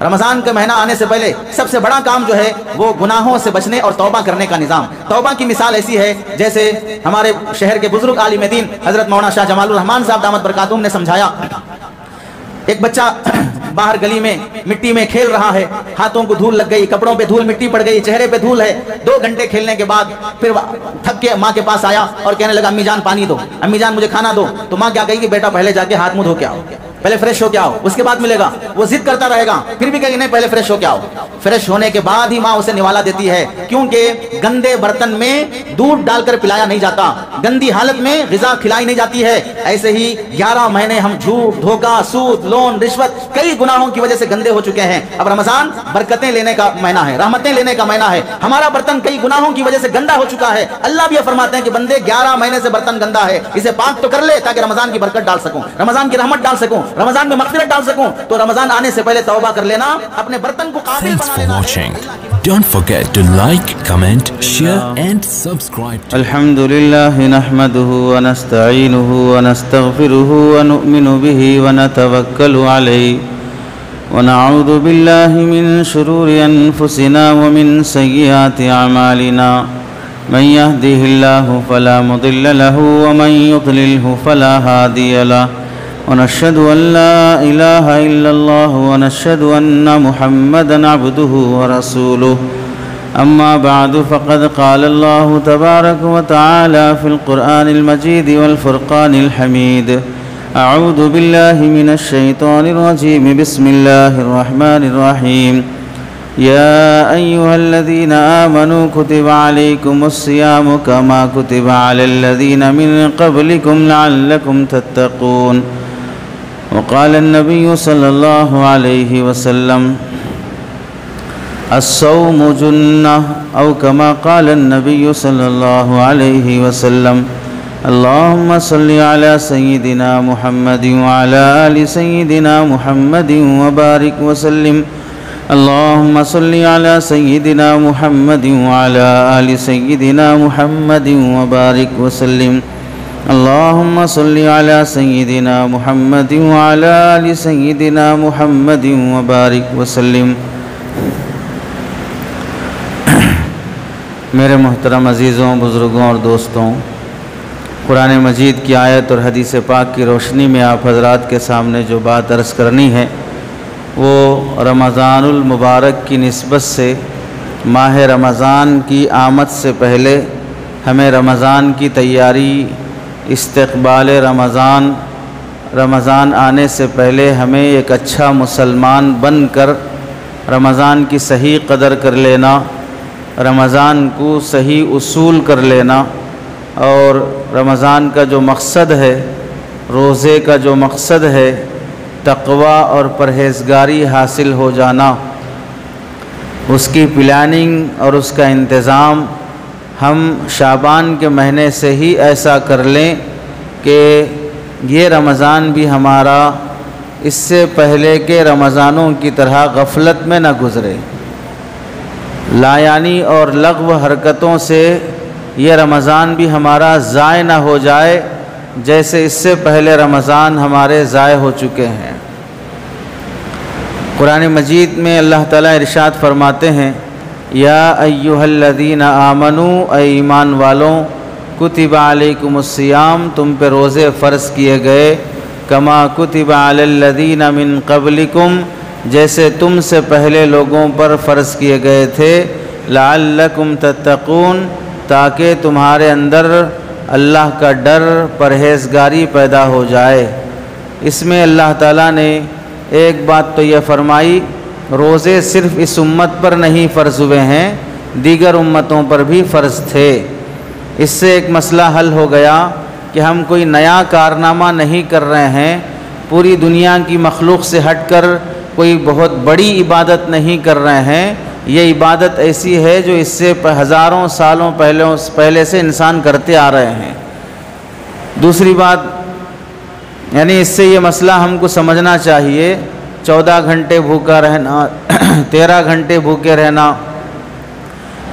رمضان کا مہینہ آنے سے پہلے سب سے بڑا کام جو ہے وہ گناہوں سے بچنے اور توبہ کرنے کا نظام۔ توبہ کی مثال ایسی ہے جیسے ہمارے شہر کے بزرگ عالم دین حضرت مولانا شاہ جمال الرحمن صاحب دامت برکاتہم نے سمجھایا۔ ایک بچہ باہر گلی میں مٹی میں کھیل رہا ہے، ہاتھوں کو دھول لگ گئی، کپڑوں پہ دھول مٹی پڑ گئی، چہرے پہ دھول ہے۔ 2 گھنٹے کھیلنے کے بعد پھر تھک کے ماں کے پاس آیا اور کہنے لگا امی جان پانی دو، امی جان مجھے کھانا دو۔ تو ماں کیا کہے گی، بیٹا پہلے جا کے ہاتھ منہ دھو کے آؤ، پہلے فریش ہو کے آؤ، اس کے بعد ملے گا۔ وہ ضد کرتا رہے گا، پھر بھی کہے گی نہیں پہلے فریش ہو کے آؤ۔ فریش ہونے کے بعد ہی ماں اسے نوالا دیتی ہے، کیونکہ گندے برتن میں دودھ ڈال کر پلایا نہیں جاتا، گندی حالت میں غذا کھلائی نہیں جاتی ہے۔ ایسے ہی 11 مہینے ہم جھوٹ، دھوکہ، سود، لون، رشوت، کئی گناہوں کی وجہ سے گندے ہو چکے ہیں۔ اب رمضان برکتیں لینے کا مہینہ ہے، رحمتیں لینے کا مہینہ ہے۔ ہمارا برتن کئی گناہوں کی وجہ سے گندا ہو چکا ہے۔ اللہ بھی یہ فرماتے ہیں کہ بندے 11 مہینے سے برتن گندا ہے، اسے پاک تو کر لے تاکہ رمضان کی برکت ڈال سکوں، رمضان کی رحمت ڈال سکوں، رمضان میں مغفرت ڈال سکوں۔ تو رمضان آنے سے پہلے توبہ کر لینا، اپنے برتن کو قابل بنا لینا۔ Don't forget to like, comment, share and subscribe. الحمد لله نحمده ونستعينه ونستغفره ونؤمن به ونتوكل عليه ونعوذ بالله من شرور أنفسنا ومن سيئات أعمالنا من يهده الله فلا مضل له ومن يضلله فلا هادي له ونشهد أن لا إله إلا الله ونشهد أن محمدًا عبده ورسوله أما بعد فقد قال الله تبارك وتعالى في القرآن المجيد والفرقان الحميد أعوذ بالله من الشيطان الرجيم بسم الله الرحمن الرحيم يا أيها الذين آمنوا كتب عليكم الصيام كما كتب على الذين من قبلكم لعلكم تتقون وقال النبي صلى الله عليه وسلم الصوم جنة أو كما قال النبي صلى الله عليه وسلم اللهم صل على سيدنا محمد وعلى آل سيدنا محمد وبارك وسلم اللهم صل على سيدنا محمد وعلى آل سيدنا محمد وبارك وسلم اللهم صل على سيدنا محمد وعلى آل سيدنا محمد وبارك وسلم۔ میرے محترم عزیزوں، بزرگوں اور دوستوں، قرآن مجید کی آیت اور حدیث پاک کی روشنی میں آپ حضرات کے سامنے جو بات عرض کرنی ہے وہ رمضان المبارک کی نسبت سے ماہ رمضان کی آمد سے پہلے ہمیں رمضان کی تیاری، استقبال رمضان آنے سے پہلے ہمیں ایک اچھا مسلمان بن کر رمضان کی صحیح قدر کر لینا، رمضان کو صحیح اصول کر لینا، اور رمضان کا جو مقصد ہے، روزے کا جو مقصد ہے، تقویٰ اور پرہیزگاری حاصل ہو جانا، اس کی پلاننگ اور اس کا انتظام ہم شعبان کے مہینے سے ہی ایسا کر لیں کہ یہ رمضان بھی ہمارا اس سے پہلے کے رمضانوں کی طرح غفلت میں نہ گزرے، لایانی اور لغو حرکتوں سے یہ رمضان بھی ہمارا ضائع نہ ہو جائے جیسے اس سے پہلے رمضان ہمارے ضائع ہو چکے ہیں۔ قرآن مجید میں اللہ تعالیٰ ارشاد فرماتے ہیں یا ایھا الذین آمنوا، اے ایمان والوں، کتب علیکم الصیام، تم پہ روزے فرض کیے گئے، کما کتب علی الذین من قبلکم، جیسے تم سے پہلے لوگوں پر فرض کیے گئے تھے، لعلکم تتقون، تاکہ تمہارے اندر اللہ کا ڈر، پرہیزگاری پیدا ہو جائے۔ اس میں اللہ تعالیٰ نے ایک بات تو یہ فرمائی، روزے صرف اس امت پر نہیں فرض ہوئے ہیں، دیگر امتوں پر بھی فرض تھے۔ اس سے ایک مسئلہ حل ہو گیا کہ ہم کوئی نیا کارنامہ نہیں کر رہے ہیں، پوری دنیا کی مخلوق سے ہٹ کر کوئی بہت بڑی عبادت نہیں کر رہے ہیں، یہ عبادت ایسی ہے جو اس سے ہزاروں سالوں پہلے سے انسان کرتے آ رہے ہیں۔ دوسری بات، یعنی اس سے یہ مسئلہ ہم کو سمجھنا چاہیے، 14 گھنٹے بھوکا رہنا، 13 گھنٹے بھوکے رہنا،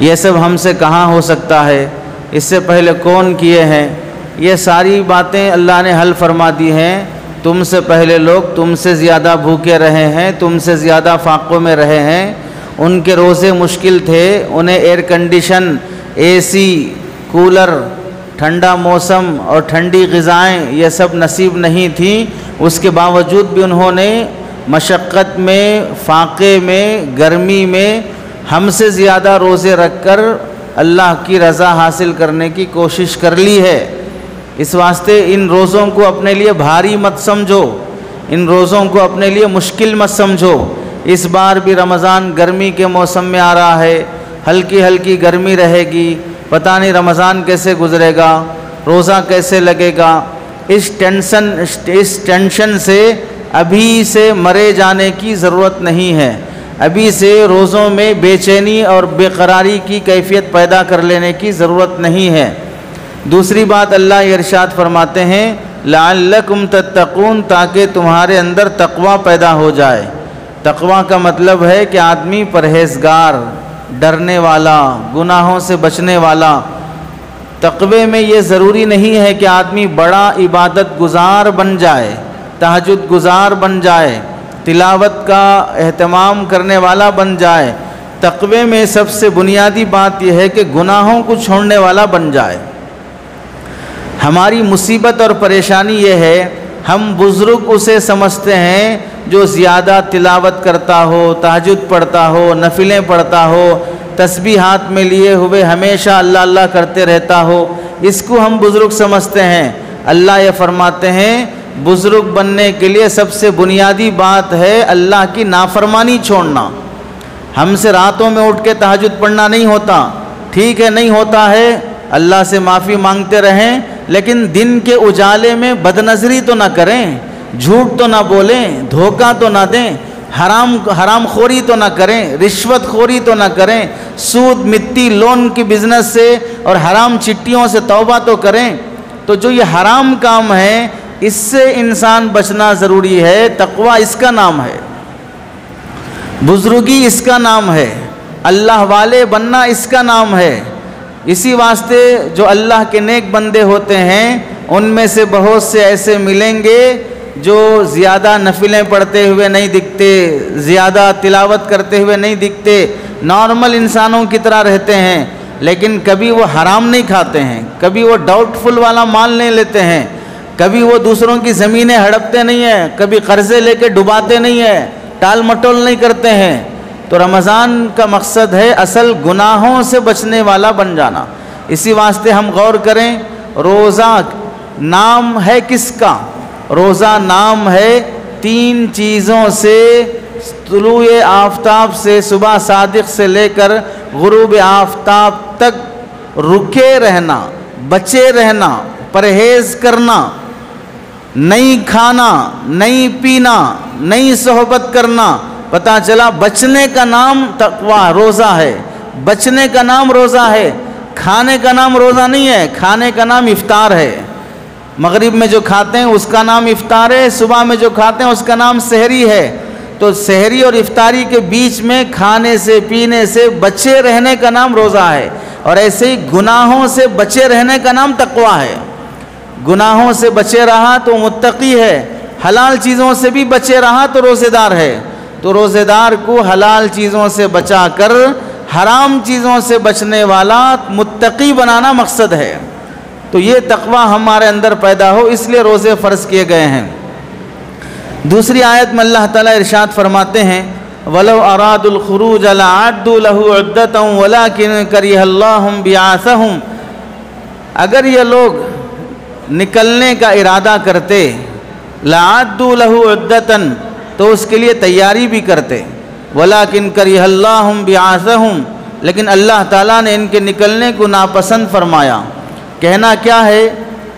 یہ سب ہم سے کہاں ہو سکتا ہے، اس سے پہلے کون کیے ہیں؟ یہ ساری باتیں اللہ نے حل فرما دی ہیں تم سے پہلے لوگ تم سے زیادہ بھوکے رہے ہیں، تم سے زیادہ فاقوں میں رہے ہیں، ان کے روزے مشکل تھے، انہیں ایئر کنڈیشن، اے سی، کولر، ٹھنڈا موسم اور ٹھنڈی غذائیں یہ سب نصیب نہیں تھیں، اس کے باوجود بھی انہوں نے مشقت میں، فاقے میں، گرمی میں ہم سے زیادہ روزے رکھ کر اللہ کی رضا حاصل کرنے کی کوشش کر لی ہے۔ اس واسطے ان روزوں کو اپنے لیے بھاری مت سمجھو، ان روزوں کو اپنے لیے مشکل مت سمجھو۔ اس بار بھی رمضان گرمی کے موسم میں آ رہا ہے، ہلکی ہلکی گرمی رہے گی، پتہ نہیں رمضان کیسے گزرے گا، روزہ کیسے لگے گا۔ اس ٹینشن سے ابھی سے مرے جانے کی ضرورت نہیں ہے، ابھی سے روزوں میں بے چینی اور بے قراری کی کیفیت پیدا کر لینے کی ضرورت نہیں ہے۔ دوسری بات اللہ یہ ارشاد فرماتے ہیں لعلکم تتقون، تاکہ تمہارے اندر تقوی پیدا ہو جائے۔ تقوی کا مطلب ہے کہ آدمی پرہیزگار، ڈرنے والا، گناہوں سے بچنے والا۔ تقوی میں یہ ضروری نہیں ہے کہ آدمی بڑا عبادت گزار بن جائے، تہجد گزار بن جائے، تلاوت کا اہتمام کرنے والا بن جائے۔ تقوی میں سب سے بنیادی بات یہ ہے کہ گناہوں کو چھوڑنے والا بن جائے۔ ہماری مصیبت اور پریشانی یہ ہے، ہم بزرگ اسے سمجھتے ہیں جو زیادہ تلاوت کرتا ہو، تہجد پڑھتا ہو، نفلیں پڑھتا ہو، تسبیح ہاتھ میں لیے ہوئے ہمیشہ اللہ اللہ کرتے رہتا ہو، اس کو ہم بزرگ سمجھتے ہیں۔ اللہ یہ فرماتے ہیں بزرگ بننے کے لیے سب سے بنیادی بات ہے اللہ کی نافرمانی چھوڑنا۔ ہم سے راتوں میں اٹھ کے تہجد پڑھنا نہیں ہوتا، ٹھیک ہے نہیں ہوتا ہے، اللہ سے معافی مانگتے رہیں، لیکن دن کے اجالے میں بدنظری تو نہ کریں، جھوٹ تو نہ بولیں، دھوکہ تو نہ دیں، حرام خوری تو نہ کریں، رشوت خوری تو نہ کریں، سود مٹی لون کی بزنس سے اور حرام چٹیوں سے توبہ تو کریں۔ تو جو یہ حرام کام ہے اس سے انسان بچنا ضروری ہے۔ تقوی اس کا نام ہے، بزرگی اس کا نام ہے، اللہ والے بننا اس کا نام ہے۔ اسی واسطے جو اللہ کے نیک بندے ہوتے ہیں ان میں سے بہت سے ایسے ملیں گے جو زیادہ نفلیں پڑھتے ہوئے نہیں دکھتے، زیادہ تلاوت کرتے ہوئے نہیں دکھتے، نارمل انسانوں کی طرح رہتے ہیں، لیکن کبھی وہ حرام نہیں کھاتے ہیں، کبھی وہ ڈاؤٹ فل والا مال نہیں لیتے ہیں، کبھی وہ دوسروں کی زمینیں ہڑپتے نہیں ہیں، کبھی قرضے لے کے ڈباتے نہیں ہیں، ٹال مٹول نہیں کرتے ہیں۔ تو رمضان کا مقصد ہے اصل گناہوں سے بچنے والا بن جانا۔ اسی واسطے ہم غور کریں، روزہ نام ہے کس کا؟ روزہ نام ہے 3 چیزوں سے، طلوع آفتاب سے، صبح صادق سے لے کر غروب آفتاب تک رکے رہنا، بچے رہنا، پرہیز کرنا، نہیں کھانا، نہیں پینا، نہیں صحبت کرنا۔ پتہ چلا بچنے کا نام تقوی روزہ ہے، بچنے کا نام روزہ ہے، کھانے کا نام روزہ نہیں ہے، کھانے کا نام افطار ہے۔ مغرب میں جو کھاتے ہیں اس کا نام افطار ہے، صبح میں جو کھاتے ہیں اس کا نام سحری ہے۔ تو سحری اور افطاری کے بیچ میں کھانے سے پینے سے بچے رہنے کا نام روزہ ہے، اور ایسے ہی گناہوں سے بچے رہنے کا نام تقوی ہے۔ گناہوں سے بچے رہا تو متقی ہے، حلال چیزوں سے بھی بچے رہا تو روزے دار ہے۔ تو روزے دار کو حلال چیزوں سے بچا کر حرام چیزوں سے بچنے والا متقی بنانا مقصد ہے۔ تو یہ تقوی ہمارے اندر پیدا ہو، اس لیے روزے فرض کیے گئے ہیں۔ دوسری آیت میں اللہ تعالیٰ ارشاد فرماتے ہیں وَلَوْ أَرَادُوا الْخُرُوجَ لَعَدُّوا لَهُ عُدَّةً وَلَكِنْ كَرِهَ اللَّهُ بِعَاثَهُمْ، اگر یہ لوگ نکلنے کا ارادہ کرتے، لَعَدُّوا لَهُ عُدَّةً، تو اس کے لیے تیاری بھی کرتے، وَلَكِنْ كَرِهَ اللَّهُ بِعَاثَهُمْ، لیکن اللہ تعالیٰ نے ان کے نکلنے کو ناپسند فرمایا۔ کہنا کیا ہے؟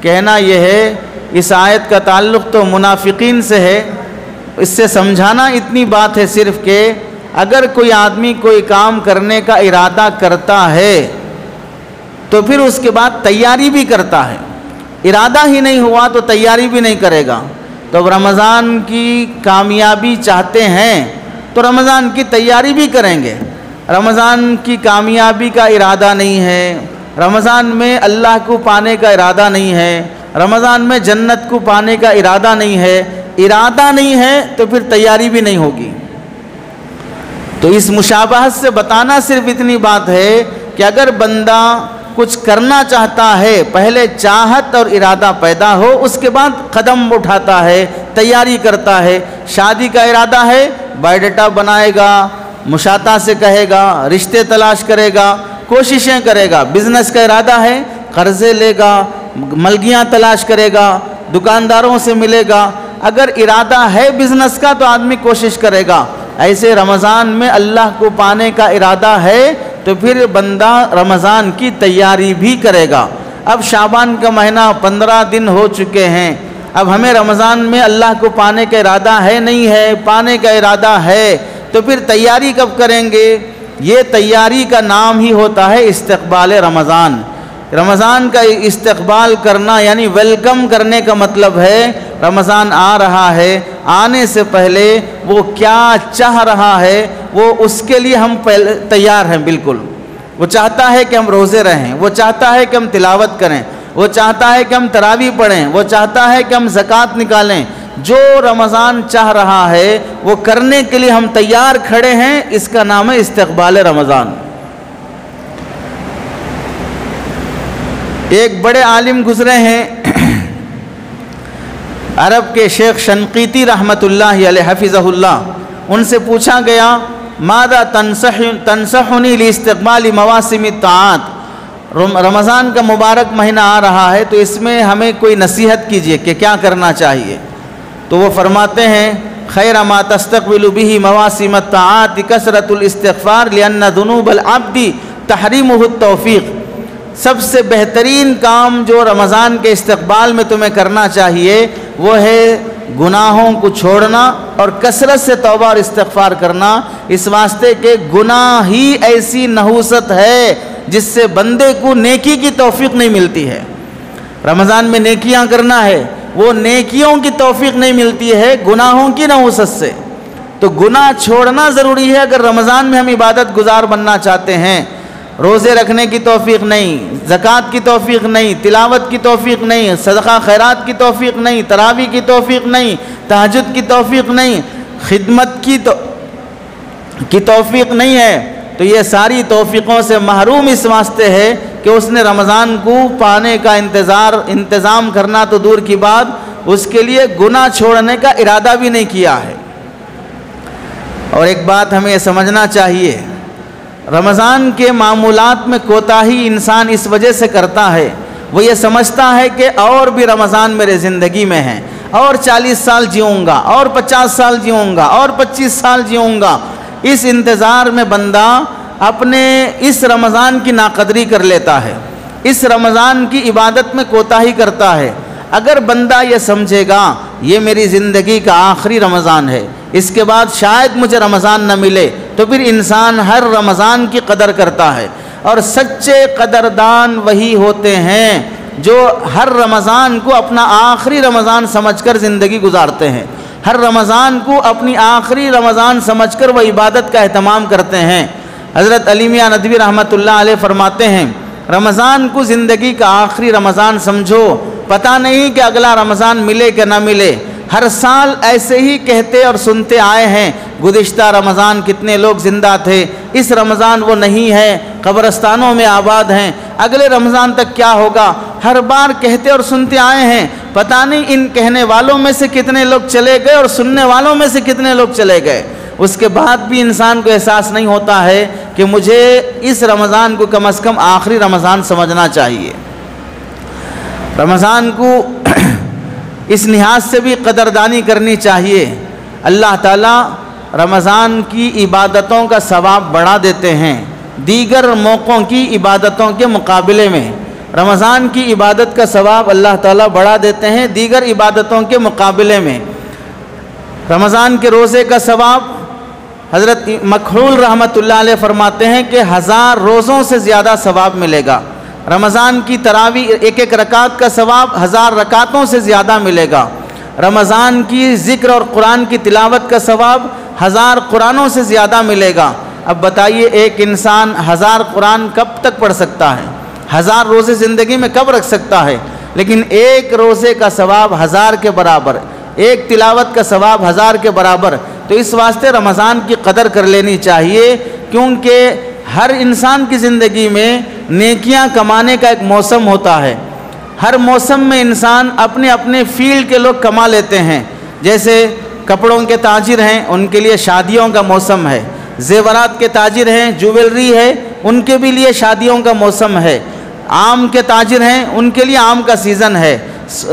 کہنا یہ ہے، اس آیت کا تعلق تو منافقین سے ہے، اس سے سمجھانا اتنی بات ہے صرف کہ اگر کوئی آدمی کوئی کام کرنے کا ارادہ کرتا ہے تو پھر اس کے بعد تیاری بھی کرتا ہے، ارادہ ہی نہیں ہوا تو تیاری بھی نہیں کرے گا۔ تو اب رمضان کی کامیابی چاہتے ہیں تو رمضان کی تیاری بھی کریں گے۔ رمضان کی کامیابی کا ارادہ نہیں ہے، رمضان میں اللہ کو پانے کا ارادہ نہیں ہے، رمضان میں جنت کو پانے کا ارادہ نہیں ہے تو پھر تیاری بھی نہیں ہوگی۔ تو اس مشابہت سے بتانا صرف اتنی بات ہے کہ اگر بندہ کچھ کرنا چاہتا ہے، پہلے چاہت اور ارادہ پیدا ہو، اس کے بعد قدم اٹھاتا ہے، تیاری کرتا ہے۔ شادی کا ارادہ ہے، بایو ڈیٹا بنائے گا، مشاطہ سے کہے گا، رشتے تلاش کرے گا، کوششیں کرے گا۔ بزنس کا ارادہ ہے، قرضے لے گا، ملگیاں تلاش کرے گا، دکانداروں سے ملے گا۔ اگر ارادہ ہے بزنس کا تو آدمی کوشش کرے گا۔ ایسے رمضان میں اللہ کو پانے کا ارادہ ہے تو پھر بندہ رمضان کی تیاری بھی کرے گا۔ اب شعبان کا مہینہ 15 دن ہو چکے ہیں، اب ہمیں رمضان میں اللہ کو پانے کا ارادہ ہے نہیں ہے، پانے کا ارادہ ہے تو پھر تیاری کب کریں گے؟ یہ تیاری کا نام ہی ہوتا ہے استقبال رمضان۔ رمضان کا استقبال کرنا یعنی ویلکم کرنے کا مطلب ہے رمضان آ رہا ہے، آنے سے پہلے وہ کیا چاہ رہا ہے وہ اس کے لیے ہم تیار ہیں بالکل۔ وہ چاہتا ہے کہ ہم روزے رہیں، وہ چاہتا ہے کہ ہم تلاوت کریں، وہ چاہتا ہے کہ ہم تراویح پڑھیں، وہ چاہتا ہے کہ ہم زکوٰۃ نکالیں۔ جو رمضان چاہ رہا ہے وہ کرنے کے لیے ہم تیار کھڑے ہیں، اس کا نام ہے استقبال رمضان۔ ایک بڑے عالم گزرے ہیں عرب کے شیخ شنقیطی رحمۃ اللہ علیہ حفظہ اللہ، ان سے پوچھا گیا ماذا تنصحنی لاستقبال مواسم الطاعات، رمضان کا مبارک مہینہ آ رہا ہے تو اس میں ہمیں کوئی نصیحت کیجئے کہ کیا کرنا چاہیے۔ تو وہ فرماتے ہیں خیر ما تستقبل به مواسم الطاعات کثرت الاستغفار لأن ذنوب العبد تحریمہ التوفیق، سب سے بہترین کام جو رمضان کے استقبال میں تمہیں کرنا چاہیے وہ ہے گناہوں کو چھوڑنا اور کثرت سے توبہ اور استغفار کرنا، اس واسطے کہ گناہ ہی ایسی نحوست ہے جس سے بندے کو نیکی کی توفیق نہیں ملتی ہے۔ رمضان میں نیکیاں کرنا ہے، وہ نیکیوں کی توفیق نہیں ملتی ہے گناہوں کی نحوست سے۔ تو گناہ چھوڑنا ضروری ہے اگر رمضان میں ہم عبادت گزار بننا چاہتے ہیں۔ روزے رکھنے کی توفیق نہیں، زکوٰۃ کی توفیق نہیں، تلاوت کی توفیق نہیں، صدقہ خیرات کی توفیق نہیں، تراویح کی توفیق نہیں، تہجد کی توفیق نہیں، خدمت کی توفیق نہیں ہے، تو یہ ساری توفیقوں سے محروم اس واسطے ہے کہ اس نے رمضان کو پانے کا انتظام کرنا تو دور کی بات، اس کے لیے گناہ چھوڑنے کا ارادہ بھی نہیں کیا ہے۔ اور ایک بات ہمیں یہ سمجھنا چاہیے، رمضان کے معمولات میں کوتاہی انسان اس وجہ سے کرتا ہے، وہ یہ سمجھتا ہے کہ اور بھی رمضان میرے زندگی میں ہیں، اور 40 سال جیوں گا، اور 50 سال جیوں گا، اور 25 سال جیوں گا۔ اس انتظار میں بندہ اپنے اس رمضان کی ناقدری کر لیتا ہے، اس رمضان کی عبادت میں کوتاہی کرتا ہے۔ اگر بندہ یہ سمجھے گا یہ میری زندگی کا آخری رمضان ہے، اس کے بعد شاید مجھے رمضان نہ ملے، تو پھر انسان ہر رمضان کی قدر کرتا ہے۔ اور سچے قدردان وہی ہوتے ہیں جو ہر رمضان کو اپنا آخری رمضان سمجھ کر زندگی گزارتے ہیں، ہر رمضان کو اپنی آخری رمضان سمجھ کر وہ عبادت کا اہتمام کرتے ہیں۔ حضرت علی میاں ندوی رحمۃ اللہ علیہ فرماتے ہیں رمضان کو زندگی کا آخری رمضان سمجھو، پتہ نہیں کہ اگلا رمضان ملے کہ نہ ملے۔ ہر سال ایسے ہی کہتے اور سنتے آئے ہیں گزشتہ رمضان کتنے لوگ زندہ تھے، اس رمضان وہ نہیں ہے، قبرستانوں میں آباد ہیں، اگلے رمضان تک کیا ہوگا، ہر بار کہتے اور سنتے آئے ہیں۔ پتہ نہیں ان کہنے والوں میں سے کتنے لوگ چلے گئے اور سننے والوں میں سے کتنے لوگ چلے گئے۔ اس کے بعد بھی انسان کو احساس نہیں ہوتا ہے کہ مجھے اس رمضان کو کم از کم آخری رمضان سمجھنا چاہیے۔ رمضان کو اس لحاظ سے بھی قدردانی کرنی چاہیے، اللہ تعالیٰ رمضان کی عبادتوں کا ثواب بڑھا دیتے ہیں دیگر موقعوں کی عبادتوں کے مقابلے میں۔ رمضان کی عبادت کا ثواب اللہ تعالیٰ بڑھا دیتے ہیں دیگر عبادتوں کے مقابلے میں۔ رمضان کے روزے کا ثواب حضرت مکحول رحمۃ اللہ علیہ فرماتے ہیں کہ 1000 روزوں سے زیادہ ثواب ملے گا۔ رمضان کی تراویح ایک رکعت کا ثواب 1000 رکعتوں سے زیادہ ملے گا۔ رمضان کی ذکر اور قرآن کی تلاوت کا ثواب 1000 قرآنوں سے زیادہ ملے گا۔ اب بتائیے ایک انسان 1000 قرآن کب تک پڑھ سکتا ہے؟ 1000 روزے زندگی میں کب رکھ سکتا ہے؟ لیکن ایک روزے کا ثواب 1000 کے برابر، ایک تلاوت کا ثواب 1000 کے برابر۔ تو اس واسطے رمضان کی قدر کر لینی چاہیے، کیونکہ ہر انسان کی زندگی میں نیکیاں کمانے کا ایک موسم ہوتا ہے۔ ہر موسم میں انسان اپنے اپنے فیلڈ کے لوگ کما لیتے ہیں۔ جیسے کپڑوں کے تاجر ہیں، ان کے لیے شادیوں کا موسم ہے۔ زیورات کے تاجر ہیں، جویلری ہے، ان کے بھی لیے شادیوں کا موسم ہے۔ آم کے تاجر ہیں، ان کے لیے آم کا سیزن ہے۔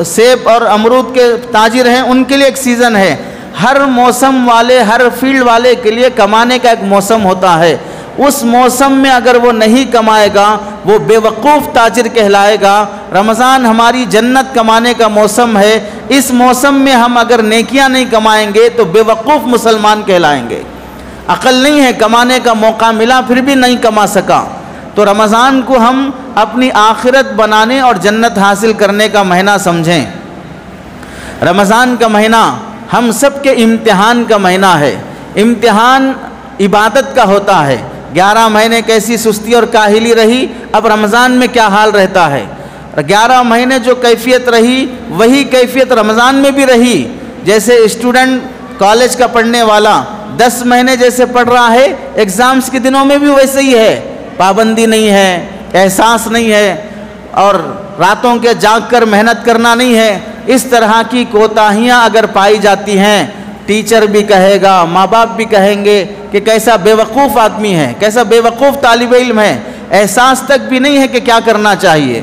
سیب اور امرود کے تاجر ہیں، ان کے لیے ایک سیزن ہے۔ ہر موسم والے، ہر فیلڈ والے کے لیے کمانے کا ایک موسم ہوتا ہے۔ اس موسم میں اگر وہ نہیں کمائے گا وہ بے وقوف تاجر کہلائے گا۔ رمضان ہماری جنت کمانے کا موسم ہے، اس موسم میں ہم اگر نیکیاں نہیں کمائیں گے تو بے وقوف مسلمان کہلائیں گے۔ عقل نہیں ہے، کمانے کا موقع ملا پھر بھی نہیں کما سکا۔ تو رمضان کو ہم اپنی آخرت بنانے اور جنت حاصل کرنے کا مہینہ سمجھیں۔ رمضان کا مہینہ ہم سب کے امتحان کا مہینہ ہے۔ امتحان عبادت کا ہوتا ہے۔ 11 مہینے کیسی سستی اور کاہلی رہی، اب رمضان میں کیا حال رہتا ہے۔ 11 مہینے جو کیفیت رہی وہی کیفیت رمضان میں بھی رہی۔ جیسے اسٹوڈنٹ کالج کا پڑھنے والا 10 مہینے جیسے پڑھ رہا ہے، ایگزامز کے دنوں میں بھی ویسے ہی ہے۔ پابندی نہیں ہے، احساس نہیں ہے، اور راتوں کے جاگ کر محنت کرنا نہیں ہے۔ اس طرح کی کوتاہیاں اگر پائی جاتی ہیں، ٹیچر بھی کہے گا، ماں باپ بھی کہیں گے کہ کیسا بے وقوف آدمی ہے، کیسا بے وقوف طالب علم ہے، احساس تک بھی نہیں ہے کہ کیا کرنا چاہیے۔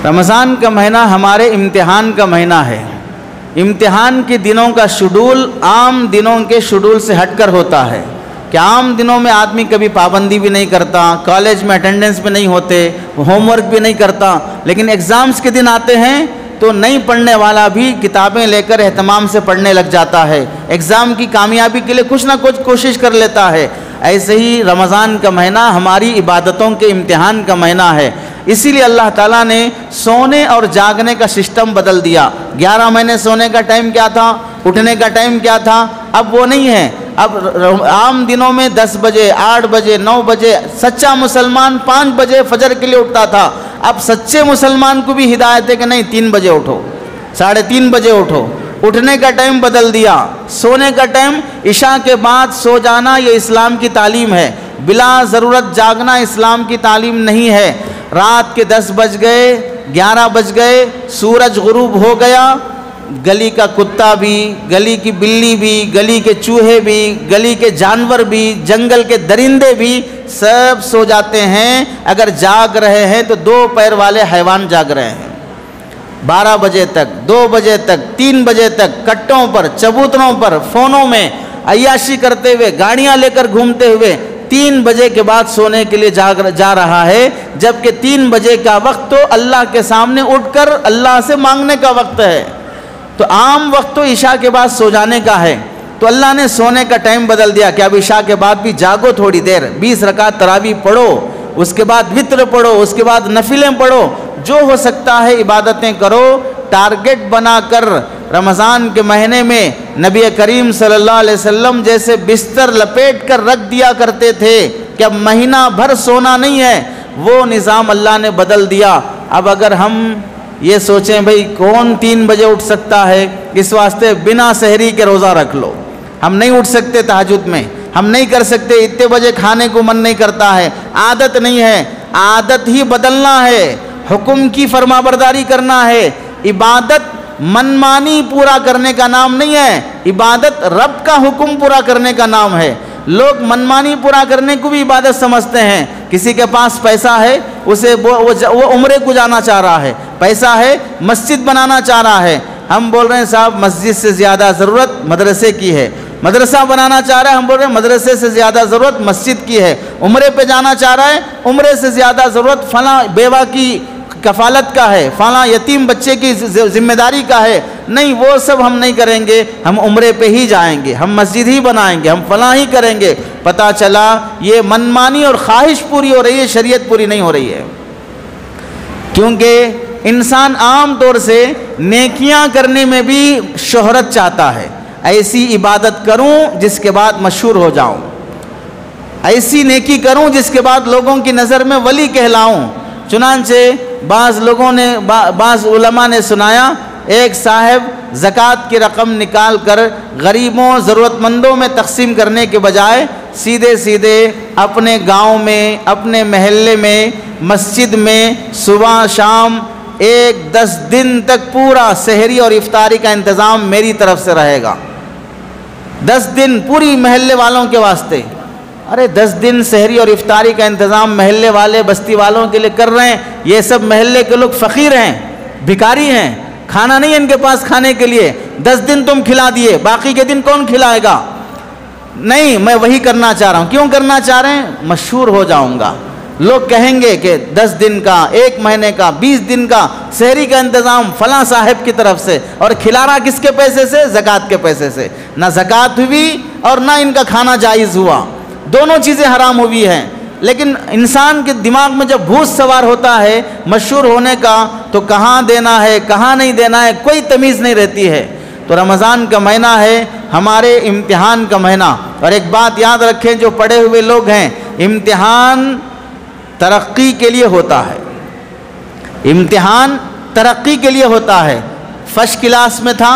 رمضان کا مہینہ ہمارے امتحان کا مہینہ ہے۔ امتحان کے دنوں کا شیڈول عام دنوں کے شیڈول سے ہٹ کر ہوتا ہے کہ عام دنوں میں آدمی کبھی پابندی بھی نہیں کرتا، کالج میں اٹینڈنس بھی نہیں ہوتے، ہوم ورک بھی نہیں کرتا، لیکن ایگزامز کے دن آتے ہیں تو نہیں پڑھنے والا بھی کتابیں لے کر اہتمام سے پڑھنے لگ جاتا ہے، ایگزام کی کامیابی کے لیے کچھ نہ کچھ کوشش کر لیتا ہے۔ ایسے ہی رمضان کا مہینہ ہماری عبادتوں کے امتحان کا مہینہ ہے۔ اسی لیے اللہ تعالیٰ نے سونے اور جاگنے کا سسٹم بدل دیا۔ 11 مہینے سونے کا ٹائم کیا تھا، اٹھنے کا ٹائم کیا تھا، اب وہ نہیں ہے۔ اب عام دنوں میں 10 بجے، 8 بجے، 9 بجے سچا مسلمان 5 بجے فجر کے لیے اٹھتا تھا۔ اب سچے مسلمان کو بھی ہدایت ہے کہ نہیں 3 بجے اٹھو، 3:30 بجے اٹھو۔ اٹھنے کا ٹائم بدل دیا، سونے کا ٹائم عشاء کے بعد سو جانا یہ اسلام کی تعلیم ہے، بلا ضرورت جاگنا اسلام کی تعلیم نہیں ہے۔ رات کے 10 بج گئے، 11 بج گئے، سورج غروب ہو گیا، گلی کا کتا بھی، گلی کی بلی بھی، گلی کے چوہے بھی، گلی کے جانور بھی، جنگل کے درندے بھی سب سو جاتے ہیں۔ اگر جاگ رہے ہیں تو 2 پیر والے حیوان جاگ رہے ہیں۔ 12 بجے تک، 2 بجے تک، 3 بجے تک کٹوں پر، چبوتروں پر، فونوں میں عیاشی کرتے ہوئے، گاڑیاں لے کر گھومتے ہوئے 3 بجے کے بعد سونے کے لیے جا رہا ہے، جبکہ 3 بجے کا وقت تو اللہ کے سامنے اٹھ کر اللہ سے مانگنے کا وقت ہے۔ تو عام وقت تو عشاء کے بعد سو جانے کا ہے، تو اللہ نے سونے کا ٹائم بدل دیا کہ اب عشاء کے بعد بھی جاگو تھوڑی دیر، 20 رکعت تراویح پڑھو، اس کے بعد وتر پڑھو، اس کے بعد نفلیں پڑھو، جو ہو سکتا ہے عبادتیں کرو۔ ٹارگٹ بنا کر رمضان کے مہینے میں نبی کریم صلی اللہ علیہ وسلم جیسے بستر لپیٹ کر رکھ دیا کرتے تھے کہ اب مہینہ بھر سونا نہیں ہے، وہ نظام اللہ نے بدل دیا۔ اب اگر ہم یہ سوچیں بھئی کون 3 بجے اٹھ سکتا ہے، اس واسطے بنا سحری کے روزہ رکھ لو۔ ہم نہیں اٹھ سکتے تہجد میں، ہم نہیں کر سکتے، اتنے بجے کھانے کو من نہیں کرتا ہے، عادت نہیں ہے، عادت ہی بدلنا ہے، حکم کی فرمانبرداری کرنا ہے۔ عبادت منمانی پورا کرنے کا نام نہیں ہے، عبادت رب کا حکم پورا کرنے کا نام ہے۔ لوگ منمانی پورا کرنے کو بھی عبادت سمجھتے ہیں۔ کسی کے پاس پیسہ ہے، اسے وہ عمرے کو جانا چاہ رہا ہے، پیسہ ہے مسجد بنانا چاہ رہا ہے، ہم بول رہے ہیں صاحب مسجد سے زیادہ ضرورت مدرسے کی ہے۔ مدرسہ بنانا چاہ رہا ہے، ہم بول رہے ہیں مدرسے سے زیادہ ضرورت مسجد کی ہے۔ عمرے پہ جانا چاہ رہا ہے، عمرے سے زیادہ ضرورت فلاں بیوہ کی کفالت کا ہے، فلاں یتیم بچے کی ذمہ داری کا ہے۔ نہیں، وہ سب ہم نہیں کریں گے، ہم عمرے پہ ہی جائیں گے، ہم مسجد ہی بنائیں گے، ہم فلاں ہی کریں گے۔ پتہ چلا یہ منمانی اور خواہش پوری ہو رہی ہے، شریعت پوری نہیں ہو رہی ہے۔ کیونکہ انسان عام طور سے نیکیاں کرنے میں بھی شہرت چاہتا ہے، ایسی عبادت کروں جس کے بعد مشہور ہو جاؤں، ایسی نیکی کروں جس کے بعد لوگوں کی نظر میں ولی کہلاؤں۔ چنانچہ بعض لوگوں نے بعض علماء نے سنایا ایک صاحب زکوٰۃ کی رقم نکال کر غریبوں ضرورت مندوں میں تقسیم کرنے کے بجائے سیدھے سیدھے اپنے گاؤں میں اپنے محلے میں مسجد میں صبح شام 10 دن تک پورا سحری اور افطاری کا انتظام میری طرف سے رہے گا. 10 دن پوری محلے والوں کے واسطے. ارے 10 دن سحری اور افطاری کا انتظام محلے والے بستی والوں کے لیے کر رہے ہیں. یہ سب محلے کے لوگ فقیر ہیں, بھکاری ہیں, کھانا نہیں ہے ان کے پاس کھانے کے لیے. 10 دن تم کھلا دیے, باقی کے دن کون کھلائے گا؟ نہیں, میں وہی کرنا چاہ رہا ہوں. کیوں کرنا چاہ رہے ہیں؟ مشہور ہو جاؤں گا. لوگ کہیں گے کہ 10 دن کا, 1 مہینے کا, 20 دن کا سحری کا انتظام فلاں صاحب کی طرف سے, اور کھلا رہا کس کے پیسے سے؟ زکوٰۃ کے پیسے سے. نہ زکوٰۃ ہوئی اور نہ ان کا کھانا جائز ہوا, دونوں چیزیں حرام ہوئی ہیں. لیکن انسان کے دماغ میں جب بھوت سوار ہوتا ہے مشہور ہونے کا, تو کہاں دینا ہے کہاں نہیں دینا ہے کوئی تمیز نہیں رہتی ہے. تو رمضان کا مہینہ ہے ہمارے امتحان کا مہینہ. اور ایک بات یاد رکھیں جو پڑھے ہوئے لوگ ہیں, امتحان ترقی کے لیے ہوتا ہے. امتحان ترقی کے لیے ہوتا ہے. فرسٹ کلاس میں تھا,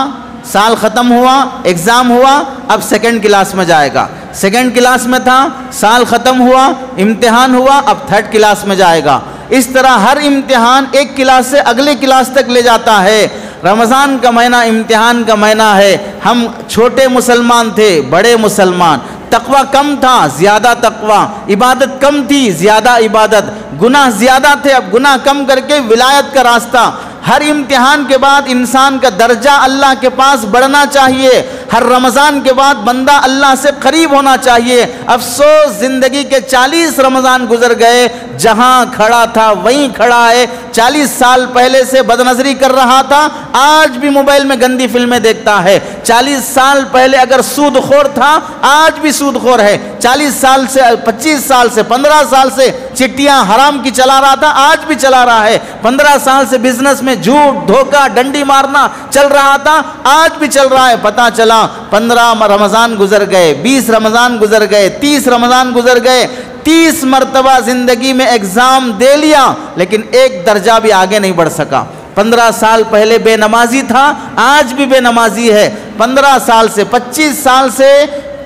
سال ختم ہوا, ایگزام ہوا, اب سیکنڈ کلاس میں جائے گا. سیکنڈ کلاس میں تھا, سال ختم ہوا, امتحان ہوا, اب تھرڈ کلاس میں جائے گا. اس طرح ہر امتحان ایک کلاس سے اگلے کلاس تک لے جاتا ہے. رمضان کا مہینہ امتحان کا مہینہ ہے. ہم چھوٹے مسلمان تھے, بڑے مسلمان, تقوی کم تھا, زیادہ تقوی, عبادت کم تھی, زیادہ عبادت, گناہ زیادہ تھے, اب گناہ کم کر کے ولایت کا راستہ. ہر امتحان کے بعد انسان کا درجہ اللہ کے پاس بڑھنا چاہیے. ہر رمضان کے بعد بندہ اللہ سے قریب ہونا چاہیے. افسوس زندگی کے 40 رمضان گزر گئے, جہاں کھڑا تھا وہیں کھڑا ہے. 40 سال پہلے سے بدنظری کر رہا تھا, آج بھی موبائل میں گندی فلمیں دیکھتا ہے. 40 سال پہلے اگر سود خور تھا, آج بھی سود خور ہے. 40 سال سے 25 سال سے 15 سال سے چٹیاں حرام کی چلا رہا تھا, آج بھی چلا رہا ہے. 15 سال سے بزنس میں جھوٹ دھوکہ ڈنڈی مارنا چل رہا تھا, آج بھی چل رہا ہے. پتہ چلا 15 رمضان گزر گئے, 20 رمضان گزر گئے, 30 رمضان گزر گئے, 30 مرتبہ زندگی میں ایگزام دے لیا, لیکن ایک درجہ بھی آگے نہیں بڑھ سکا. 15 سال پہلے بے نمازی تھا, آج بھی بے نمازی ہے. 15 سال سے 25 سال سے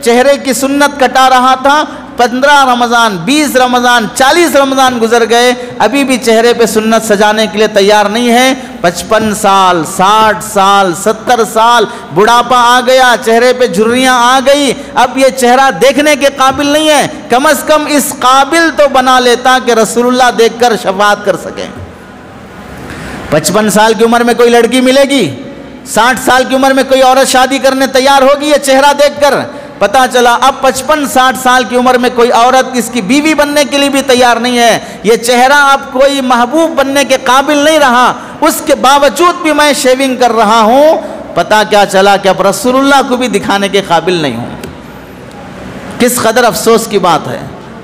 چہرے کی سنت کٹا رہا تھا, 15 رمضان, 20 رمضان, 40 رمضان گزر گئے, ابھی بھی چہرے پہ سنت سجانے کے لیے تیار نہیں ہے. 55 سال, 60 سال, 70 سال, بڑھاپا آ گیا, چہرے پہ جھریاں آ گئی, اب یہ چہرہ دیکھنے کے قابل نہیں ہے. کم از کم اس قابل تو بنا لیتا کہ رسول اللہ دیکھ کر شفاعت کر سکیں. 55 سال کی عمر میں کوئی لڑکی ملے گی؟ 60 سال کی عمر میں کوئی عورت شادی کرنے تیار ہوگی یہ چہرہ دیکھ کر؟ پتا چلا اب 55-60 سال کی عمر میں کوئی عورت اس کی بیوی بننے کے لیے بھی تیار نہیں ہے. یہ چہرہ اب کوئی محبوب بننے کے قابل نہیں رہا, اس کے باوجود بھی میں شیونگ کر رہا ہوں. پتا کیا چلا کہ اب رسول اللہ کو بھی دکھانے کے قابل نہیں ہوں. کس قدر افسوس کی بات ہے.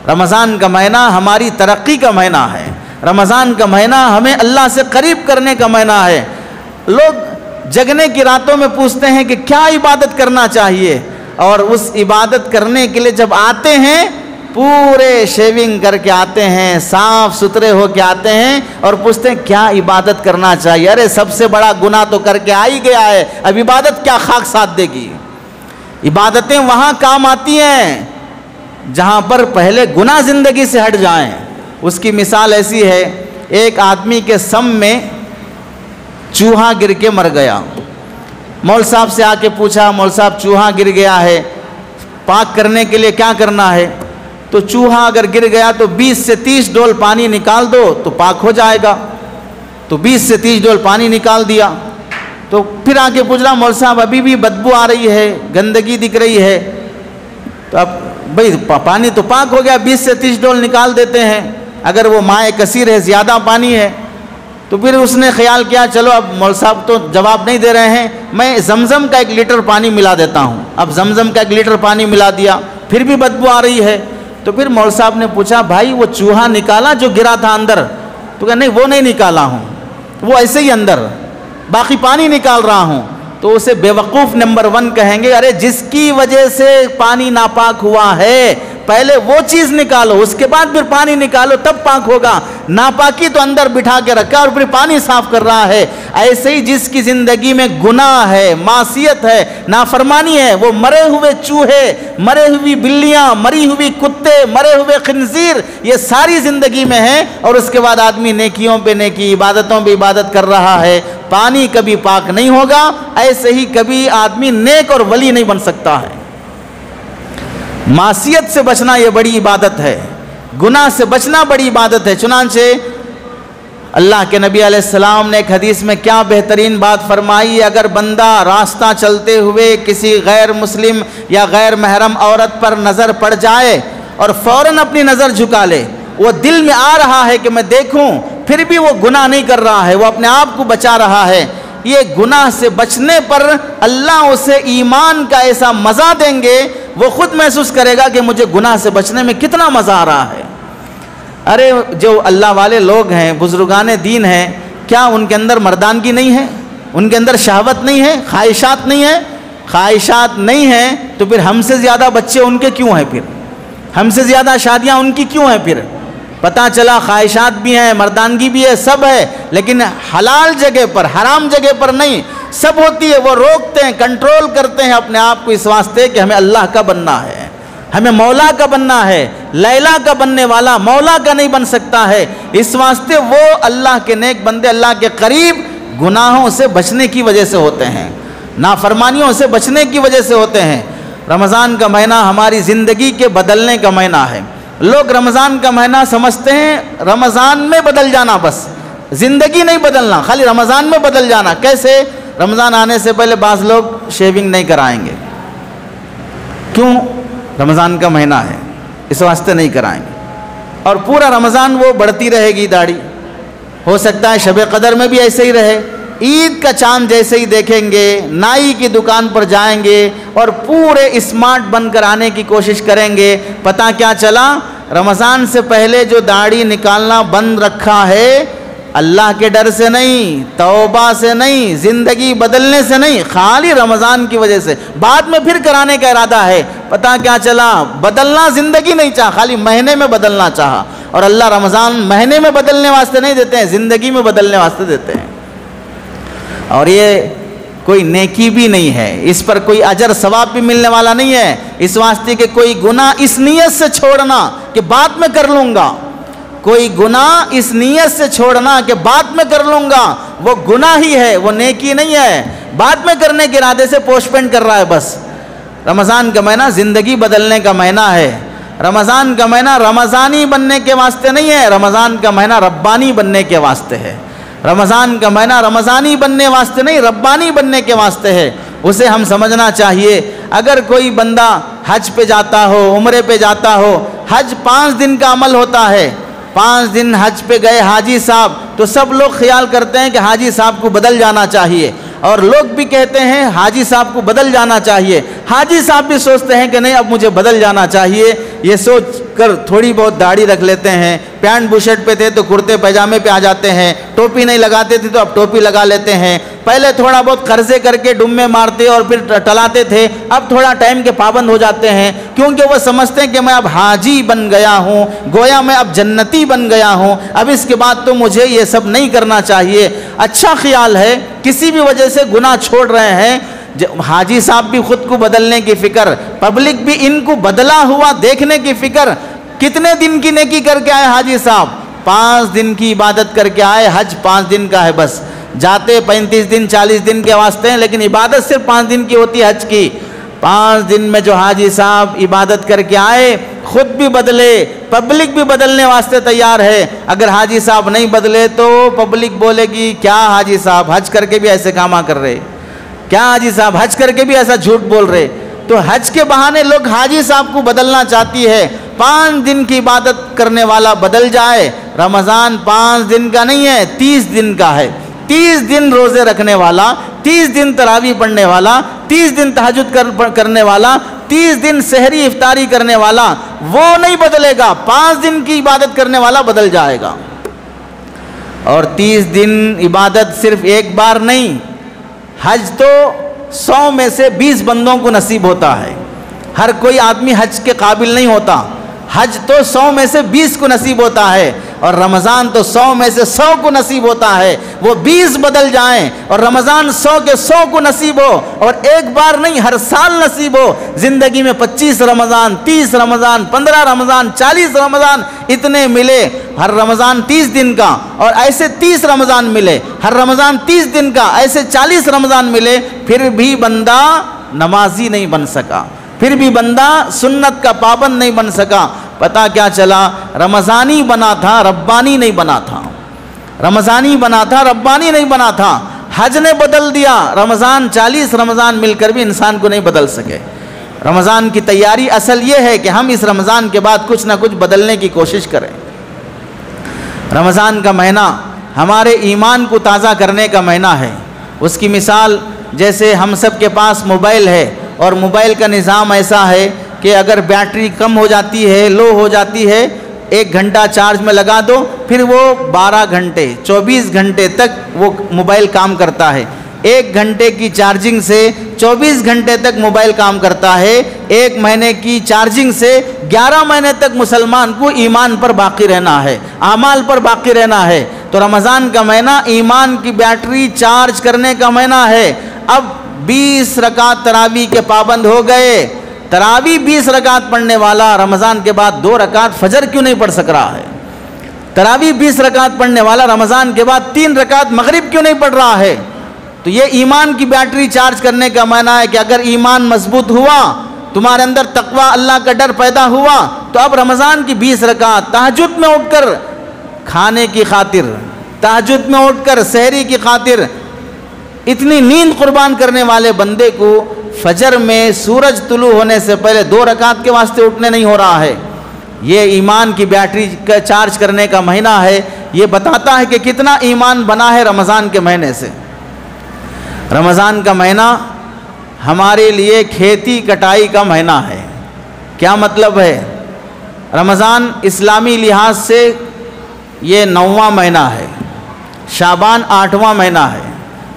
رمضان کا مہینہ ہماری ترقی کا مہینہ ہے. رمضان کا مہینہ ہمیں اللہ سے قریب کرنے کا مہینہ ہے. لوگ جگنے کی راتوں میں پوچھتے ہیں کہ کیا عبادت کرنا چاہیے, اور اس عبادت کرنے کے لیے جب آتے ہیں پورے شیونگ کر کے آتے ہیں, صاف ستھرے ہو کے آتے ہیں, اور پوچھتے ہیں کیا عبادت کرنا چاہیے. ارے سب سے بڑا گناہ تو کر کے آ ہی گیا ہے, اب عبادت کیا خاک ساتھ دے گی. عبادتیں وہاں کام آتی ہیں جہاں پر پہلے گناہ زندگی سے ہٹ جائیں. اس کی مثال ایسی ہے, ایک آدمی کے سم میں چوہا گر کے مر گیا. مول صاحب سے آ کے پوچھا, مول صاحب چوہا گر گیا ہے, پاک کرنے کے لیے کیا کرنا ہے؟ تو چوہا اگر گر گیا تو 20 سے 30 ڈول پانی نکال دو تو پاک ہو جائے گا. تو 20 سے 30 ڈول پانی نکال دیا. تو پھر آ کے پوچھ رہا, مول صاحب ابھی بھی بدبو آ رہی ہے, گندگی دکھ رہی ہے. تو اب بھئی پانی تو پاک ہو گیا, 20 سے 30 ڈول نکال دیتے ہیں. اگر وہ مائع کثیر ہے, زیادہ پانی ہے, تو پھر اس نے خیال کیا چلو اب مول صاحب تو جواب نہیں دے رہے ہیں, میں زمزم کا 1 لیٹر پانی ملا دیتا ہوں. اب زمزم کا 1 لیٹر پانی ملا دیا, پھر بھی بدبو آ رہی ہے. تو پھر مول صاحب نے پوچھا, بھائی وہ چوہا نکالا جو گرا تھا اندر؟ تو کہا نہیں وہ نہیں نکالا ہوں, وہ ایسے ہی اندر, باقی پانی نکال رہا ہوں. تو اسے بیوقوف نمبر 1 کہیں گے. ارے جس کی وجہ سے پانی ناپاک ہوا ہے, پہلے وہ چیز نکالو، اس کے بعد پھر پانی نکالو، تب پاک ہوگا۔ ناپاکی تو اندر بٹھا کے رکھا اور پھر پانی صاف کر رہا ہے۔ ایسے ہی جس کی زندگی میں گناہ ہے، معصیت ہے، نافرمانی ہے، وہ مرے ہوئے چوہے، مرے ہوئی بلیاں، مری ہوئی کتے، مرے ہوئے خنزیر، یہ ساری زندگی میں ہیں، اور اس کے بعد آدمی نیکیوں پہ نیکی، عبادتوں پہ عبادت کر رہا ہے۔ پانی کبھی پاک نہیں ہوگا، ایسے ہی کبھی آدمی نیک اور ولی نہیں بن سکتا ہے۔ معصیت سے بچنا یہ بڑی عبادت ہے، گناہ سے بچنا بڑی عبادت ہے۔ چنانچہ اللہ کے نبی علیہ السلام نے ایک حدیث میں کیا بہترین بات فرمائی، اگر بندہ راستہ چلتے ہوئے کسی غیر مسلم یا غیر محرم عورت پر نظر پڑ جائے اور فوراً اپنی نظر جھکا لے، وہ دل میں آ رہا ہے کہ میں دیکھوں، پھر بھی وہ گناہ نہیں کر رہا ہے، وہ اپنے آپ کو بچا رہا ہے، یہ گناہ سے بچنے پر اللہ اسے ایمان کا ایسا مزہ دیں گے، وہ خود محسوس کرے گا کہ مجھے گناہ سے بچنے میں کتنا مزہ آ رہا ہے۔ ارے جو اللہ والے لوگ ہیں، بزرگان دین ہیں، کیا ان کے اندر مردانگی نہیں ہے؟ ان کے اندر شہوت نہیں ہے؟ خواہشات نہیں ہے؟ خواہشات نہیں ہیں تو پھر ہم سے زیادہ بچے ان کے کیوں ہیں؟ پھر ہم سے زیادہ شادیاں ان کی کیوں ہیں؟ پھر پتہ چلا خواہشات بھی ہیں، مردانگی بھی ہے، سب ہے، لیکن حلال جگہ پر، حرام جگہ پر نہیں، سب ہوتی ہے۔ وہ روکتے ہیں، کنٹرول کرتے ہیں اپنے آپ کو اس واسطے کہ ہمیں اللہ کا بننا ہے، ہمیں مولا کا بننا ہے۔ لیلا کا بننے والا مولا کا نہیں بن سکتا ہے، اس واسطے وہ اللہ کے نیک بندے اللہ کے قریب گناہوں سے بچنے کی وجہ سے ہوتے ہیں، نافرمانیوں سے بچنے کی وجہ سے ہوتے ہیں۔ رمضان کا مہینہ ہماری زندگی کے بدلنے کا مہینہ ہے۔ لوگ رمضان کا مہینہ سمجھتے ہیں رمضان میں بدل جانا، بس زندگی نہیں بدلنا، خالی رمضان میں بدل جانا۔ کیسے؟ رمضان آنے سے پہلے بعض لوگ شیونگ نہیں کرائیں گے، کیوں؟ رمضان کا مہینہ ہے اس واسطے نہیں کرائیں گے، اور پورا رمضان وہ بڑھتی رہے گی داڑھی، ہو سکتا ہے شب قدر میں بھی ایسے ہی رہے، عید کا چاند جیسے ہی دیکھیں گے، نائی کی دکان پر جائیں گے اور پورے اسمارٹ بن کر آنے کی کوشش کریں گے۔ پتہ کیا چلا؟ رمضان سے پہلے جو داڑھی نکالنا بند رکھا ہے، اللہ کے ڈر سے نہیں، توبہ سے نہیں، زندگی بدلنے سے نہیں، خالی رمضان کی وجہ سے، بعد میں پھر کرانے کا ارادہ ہے۔ پتہ کیا چلا؟ بدلنا زندگی نہیں چاہا، خالی مہینے میں بدلنا چاہا، اور اللہ رمضان مہینے میں بدلنے واسطے نہیں دیتے ہیں، زندگی میں بدلنے واسطے دیتے ہیں۔ اور یہ کوئی نیکی بھی نہیں ہے، اس پر کوئی اجر ثواب بھی ملنے والا نہیں ہے، اس واسطے کہ کوئی گناہ اس نیت سے چھوڑنا کہ بعد میں کر لوں گا، کوئی گناہ اس نیت سے چھوڑنا کہ بعد میں کر لوں گا، وہ گناہ ہی ہے، وہ نیکی نہیں ہے، بعد میں کرنے کے ارادے سے پوسٹ پین کر رہا ہے بس۔ رمضان کا مہینہ زندگی بدلنے کا مہینہ ہے۔ رمضان کا مہینہ رمضانی بننے کے واسطے نہیں ہے، رمضان کا مہینہ ربانی بننے کے واسطے ہے۔ رمضان کا مہینہ رمضانی بننے واسطے نہیں، ربانی بننے کے واسطے ہے، اسے ہم سمجھنا چاہیے۔ اگر کوئی بندہ حج پہ جاتا ہو، عمرے پہ جاتا ہو، حج 5 دن کا عمل ہوتا ہے، 5 دن حج پہ گئے حاجی صاحب، تو سب لوگ خیال کرتے ہیں کہ حاجی صاحب کو بدل جانا چاہیے، اور لوگ بھی کہتے ہیں حاجی صاحب کو بدل جانا چاہیے، حاجی صاحب بھی سوچتے ہیں کہ نہیں اب مجھے بدل جانا چاہیے، یہ سوچ کر تھوڑی بہت داڑھی رکھ لیتے ہیں، پینٹ بوشرٹ پہ تھے تو کرتے پائجامے پہ آ جاتے ہیں، ٹوپی نہیں لگاتے تھے تو اب ٹوپی لگا لیتے ہیں، پہلے تھوڑا بہت قرضے کر کے ڈمے مارتے اور پھر ٹلاتے تھے، اب تھوڑا ٹائم کے پابند ہو جاتے ہیں، کیونکہ وہ سمجھتے ہیں کہ میں اب حاجی بن گیا ہوں، گویا میں اب جنتی بن گیا ہوں، اب اس کے بعد تو مجھے یہ سب نہیں کرنا چاہیے۔ اچھا خیال ہے، کسی بھی وجہ سے گناہ چھوڑ رہے ہیں، حاجی صاحب بھی خود کو بدلنے کی فکر، پبلک بھی ان کو بدلا ہوا دیکھنے کی فکر۔ کتنے دن کی نیکی کر کے آئے حاجی صاحب؟ 5 دن کی عبادت کر کے آئے، حج 5 دن کا ہے بس، جاتے 35 دن 40 دن کے واسطے ہیں، لیکن عبادت صرف 5 دن کی ہوتی ہے حج کی۔ 5 دن میں جو حاجی صاحب عبادت کر کے آئے، خود بھی بدلے، پبلک بھی بدلنے واسطے تیار ہے۔ اگر حاجی صاحب نہیں بدلے تو پبلک بولے گی کیا حاجی صاحب حج کر کے بھی ایسے کام کر رہے، کیا حاجی صاحب حج کر کے بھی ایسا جھوٹ بول رہے۔ تو حج کے بہانے لوگ حاجی صاحب کو بدلنا چاہتی ہے۔ 5 دن کی عبادت کرنے والا بدل جائے، رمضان 5 دن کا نہیں ہے، 30 دن کا ہے۔ 30 دن روزے رکھنے والا، 30 دن تراویح پڑھنے والا، 30 دن تہجد کرنے والا، 30 دن سحری افطاری کرنے والا، وہ نہیں بدلے گا، 5 دن کی عبادت کرنے والا بدل جائے گا۔ اور 30 دن عبادت صرف ایک بار نہیں، حج تو 100 میں سے 20 بندوں کو نصیب ہوتا ہے، ہر کوئی آدمی حج کے قابل نہیں ہوتا۔ حج تو 100 میں سے 20 کو نصیب ہوتا ہے اور رمضان تو 100 میں سے 100 کو نصیب ہوتا ہے. وہ 20 بدل جائیں اور رمضان 100 کے 100 کو نصیب ہو اور ایک بار نہیں ہر سال نصیب ہو. زندگی میں 25 رمضان 30 رمضان 15 رمضان 40 رمضان اتنے ملے, ہر رمضان 30 دن کا اور ایسے 30 رمضان ملے, ہر رمضان 30 دن کا ایسے 40 رمضان ملے, پھر بھی بندہ نمازی نہیں بن سکا, پھر بھی بندہ سنت کا پابند نہیں بن سکا. پتہ کیا چلا؟ رمضانی بنا تھا, ربانی نہیں بنا تھا. رمضانی بنا تھا, ربانی نہیں بنا تھا. حج نے بدل دیا, رمضان 40 رمضان مل کر بھی انسان کو نہیں بدل سکے. رمضان کی تیاری اصل یہ ہے کہ ہم اس رمضان کے بعد کچھ نہ کچھ بدلنے کی کوشش کریں. رمضان کا مہینہ ہمارے ایمان کو تازہ کرنے کا مہینہ ہے. اس کی مثال جیسے ہم سب کے پاس موبائل ہے اور موبائل کا نظام ایسا ہے کہ اگر بیٹری کم ہو جاتی ہے, لو ہو جاتی ہے, 1 گھنٹہ چارج میں لگا دو, پھر وہ 12 گھنٹے 24 گھنٹے تک وہ موبائل کام کرتا ہے. 1 گھنٹے کی چارجنگ سے 24 گھنٹے تک موبائل کام کرتا ہے. 1 مہینے کی چارجنگ سے 11 مہینے تک مسلمان کو ایمان پر باقی رہنا ہے, اعمال پر باقی رہنا ہے. تو رمضان کا مہینہ ایمان کی بیٹری چارج کرنے کا مہینہ ہے. اب 20 رکعت تراویح کے پابند ہو گئے. تراویح 20 رکعت پڑھنے والا رمضان کے بعد 2 رکعت فجر کیوں نہیں پڑھ سک رہا ہے؟ تراویح 20 رکعت پڑھنے والا رمضان کے بعد 3 رکعت مغرب کیوں نہیں پڑھ رہا ہے؟ تو یہ ایمان کی بیٹری چارج کرنے کا معنی ہے کہ اگر ایمان مضبوط ہوا, تمہارے اندر تقوی اللہ کا ڈر پیدا ہوا, تو اب رمضان کی 20 رکعت تہجد میں اٹھ کر کھانے کی خاطر, تہجد میں اٹھ کر سحری کی خاطر, اتنی نیند قربان کرنے والے بندے کو فجر میں سورج طلوع ہونے سے پہلے 2 رکعت کے واسطے اٹھنے نہیں ہو رہا ہے. یہ ایمان کی بیٹری کا چارج کرنے کا مہینہ ہے. یہ بتاتا ہے کہ کتنا ایمان بنا ہے رمضان کے مہینے سے. رمضان کا مہینہ ہمارے لیے کھیتی کٹائی کا مہینہ ہے. کیا مطلب ہے؟ رمضان اسلامی لحاظ سے یہ 9واں مہینہ ہے, شعبان 8واں مہینہ ہے,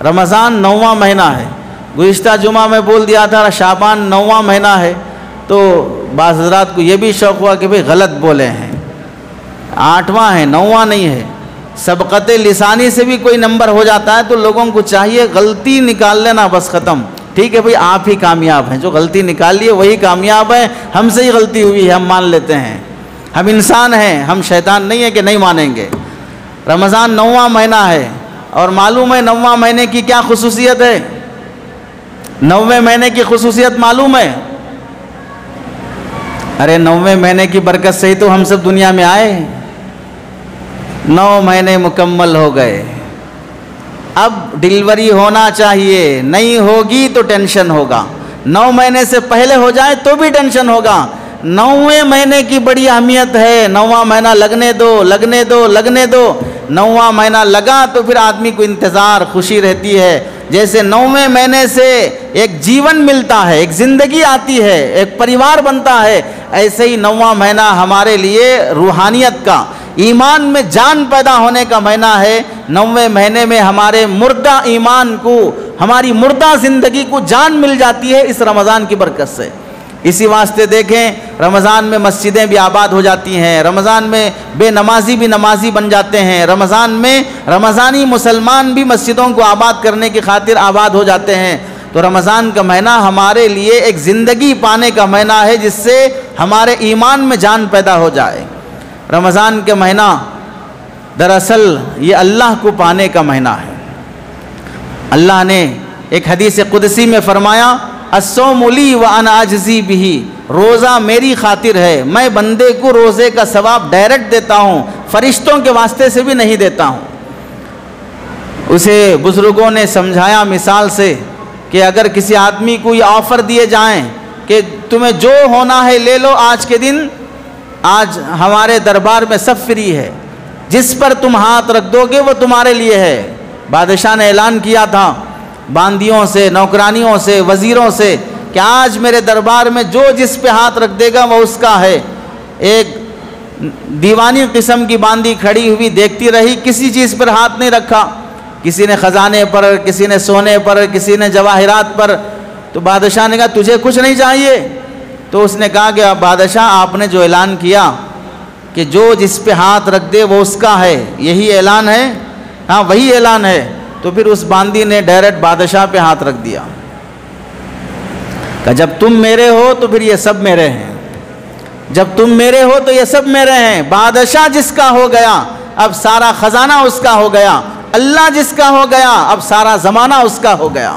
رمضان 9واں مہینہ ہے. گزشتہ جمعہ میں بول دیا تھا شعبان 9واں مہینہ ہے, تو بعض حضرات کو یہ بھی شوق ہوا کہ بھئی غلط بولے ہیں, 8واں ہے 9واں نہیں ہے. سبقت لسانی سے بھی کوئی نمبر ہو جاتا ہے تو لوگوں کو چاہیے غلطی نکال لینا, بس ختم. ٹھیک ہے بھئی, آپ ہی کامیاب ہیں, جو غلطی نکال لیے وہی کامیاب ہے. ہم سے ہی غلطی ہوئی ہے, ہم مان لیتے ہیں, ہم انسان ہیں, ہم شیطان نہیں ہیں کہ نہیں مانیں گے. رمضان 9واں مہینہ ہے اور معلوم ہے 9واں مہینے کی کیا خصوصیت ہے؟ 9ویں مہینے کی خصوصیت معلوم ہے؟ ارے 9ویں مہینے کی برکت سے ہی تو ہم سب دنیا میں آئے. 9 مہینے مکمل ہو گئے, اب ڈیلیوری ہونا چاہیے, نہیں ہوگی تو ٹینشن ہوگا. 9 مہینے سے پہلے ہو جائے تو بھی ٹینشن ہوگا. 9ویں مہینے کی بڑی اہمیت ہے. 9واں مہینہ لگنے دو, لگنے دو, لگنے دو. 9واں مہینہ لگا تو پھر آدمی کو انتظار, خوشی رہتی ہے. جیسے 9ویں مہینے سے ایک جیون ملتا ہے, ایک زندگی آتی ہے, ایک پریوار بنتا ہے, ایسے ہی 9واں مہینہ ہمارے لیے روحانیت کا, ایمان میں جان پیدا ہونے کا مہینہ ہے. 9ویں مہینے میں ہمارے مردہ ایمان کو, ہماری مردہ زندگی کو جان مل جاتی ہے اس رمضان کی برکت سے. اسی واسطے دیکھیں رمضان میں مسجدیں بھی آباد ہو جاتی ہیں, رمضان میں بے نمازی بھی نمازی بن جاتے ہیں, رمضان میں رمضانی مسلمان بھی مسجدوں کو آباد کرنے کی خاطر آباد ہو جاتے ہیں. تو رمضان کا مہینہ ہمارے لیے ایک زندگی پانے کا مہینہ ہے جس سے ہمارے ایمان میں جان پیدا ہو جائے. رمضان کا مہینہ دراصل یہ اللہ کو پانے کا مہینہ ہے. اللہ نے ایک حدیث قدسی میں فرمایا, الصوم لی وانا اجزی بہ, روزہ میری خاطر ہے, میں بندے کو روزے کا ثواب ڈائریکٹ دیتا ہوں, فرشتوں کے واسطے سے بھی نہیں دیتا ہوں. اسے بزرگوں نے سمجھایا مثال سے کہ اگر کسی آدمی کو یہ آفر دیے جائیں کہ تمہیں جو ہونا ہے لے لو, آج کے دن آج ہمارے دربار میں سب فری ہے, جس پر تم ہاتھ رکھ دو گے وہ تمہارے لیے ہے. بادشاہ نے اعلان کیا تھا باندیوں سے, نوکرانیوں سے, وزیروں سے کہ آج میرے دربار میں جو جس پہ ہاتھ رکھ دے گا وہ اس کا ہے. ایک دیوانی قسم کی باندی کھڑی ہوئی دیکھتی رہی, کسی چیز پر ہاتھ نہیں رکھا, کسی نے خزانے پر, کسی نے سونے پر, کسی نے جواہرات پر. تو بادشاہ نے کہا تجھے کچھ نہیں چاہیے؟ تو اس نے کہا کہ بادشاہ آپ نے جو اعلان کیا کہ جو جس پہ ہاتھ رکھ دے وہ اس کا ہے، یہی اعلان ہے؟ ہاں وہی اعلان ہے۔ تو پھر اس باندی نے ڈائریکٹ بادشاہ پہ ہاتھ رکھ دیا کہ جب تم میرے ہو تو پھر یہ سب میرے ہیں، جب تم میرے ہو تو یہ سب میرے ہیں۔ بادشاہ جس کا ہو گیا اب سارا خزانہ اس کا ہو گیا، اللہ جس کا ہو گیا اب سارا زمانہ اس کا ہو گیا،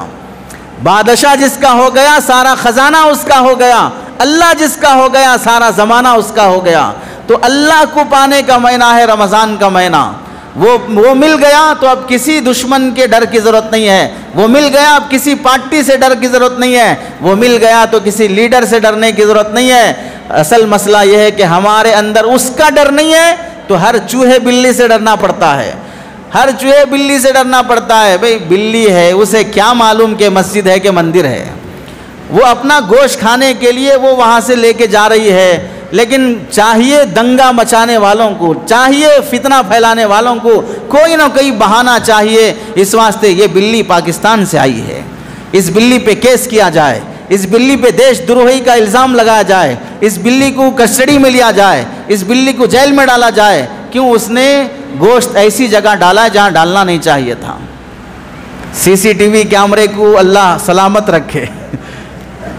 بادشاہ جس کا ہو گیا سارا خزانہ اس کا ہو گیا، اللہ جس کا ہو گیا سارا زمانہ اس کا ہو گیا۔ تو اللہ کو پانے کا مہینہ ہے رمضان کا مہینہ، وہ مل گیا تو اب کسی دشمن کے ڈر کی ضرورت نہیں ہے، وہ مل گیا اب کسی پارٹی سے ڈر کی ضرورت نہیں ہے، وہ مل گیا تو کسی لیڈر سے ڈرنے کی ضرورت نہیں ہے۔ اصل مسئلہ یہ ہے کہ ہمارے اندر اس کا ڈر نہیں ہے تو ہر چوہے بلی سے ڈرنا پڑتا ہے، ہر چوہے بلی سے ڈرنا پڑتا ہے۔ بھئی بلی ہے، اسے کیا معلوم کہ مسجد ہے کہ مندر ہے، وہ اپنا گوشت کھانے کے لیے وہ وہاں سے لے کے جا رہی ہے، لیکن چاہیے دنگا مچانے والوں کو، چاہیے فتنہ پھیلانے والوں کو کوئی نہ کوئی بہانہ چاہیے۔ اس واسطے یہ بلی پاکستان سے آئی ہے، اس بلی پہ کیس کیا جائے، اس بلی پہ دیش دروہی کا الزام لگایا جائے، اس بلی کو کسٹڈی میں لیا جائے، اس بلی کو جیل میں ڈالا جائے۔ کیوں؟ اس نے گوشت ایسی جگہ ڈالا جہاں ڈالنا نہیں چاہیے تھا۔ سی سی ٹی وی کیمرے کو اللہ سلامت رکھے،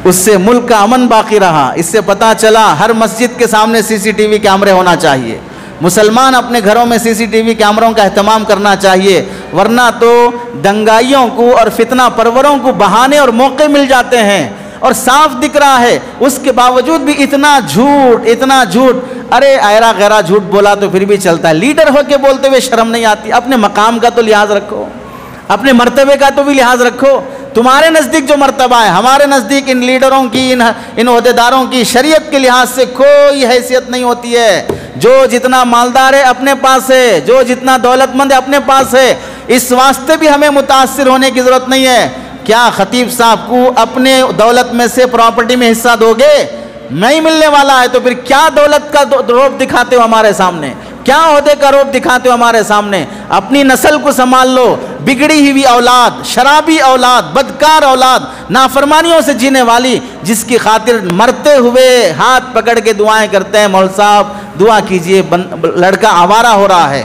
اس سے ملک کا امن باقی رہا۔ اس سے پتہ چلا ہر مسجد کے سامنے سی سی ٹی وی کیمرے ہونا چاہیے، مسلمان اپنے گھروں میں سی سی ٹی وی کیمروں کا اہتمام کرنا چاہیے، ورنہ تو دنگائیوں کو اور فتنہ پروروں کو بہانے اور موقع مل جاتے ہیں، اور صاف دکھ رہا ہے اس کے باوجود بھی اتنا جھوٹ۔ ارے ایرا غیرہ جھوٹ بولا تو پھر بھی چلتا ہے، لیڈر ہو کے بولتے ہوئے شرم نہیں آتی؟ اپنے مقام کا تو لحاظ رکھو، اپنے مرتبے کا تو بھی لحاظ رکھو۔ تمہارے نزدیک جو مرتبہ ہے، ہمارے نزدیک ان لیڈروں کی، ان عہدیداروں کی شریعت کے لحاظ سے کوئی حیثیت نہیں ہوتی ہے۔ جو جتنا مالدار ہے اپنے پاس ہے، جو جتنا دولت مند ہے اپنے پاس ہے، اس واسطے بھی ہمیں متاثر ہونے کی ضرورت نہیں ہے۔ کیا خطیب صاحب کو اپنے دولت میں سے پراپرٹی میں حصہ دو گے؟ نہیں ملنے والا ہے، تو پھر کیا دولت کا روب دکھاتے ہو ہمارے سامنے؟ کیا عہدے کا روب دکھاتے ہو ہمارے سامنے؟ اپنی نسل کو سنبھال لو۔ بگڑی ہوئی اولاد، شرابی اولاد، بدکار اولاد، نافرمانیوں سے جینے والی، جس کی خاطر مرتے ہوئے ہاتھ پکڑ کے دعائیں کرتے ہیں، مول صاحب دعا کیجئے لڑکا آوارہ ہو رہا ہے۔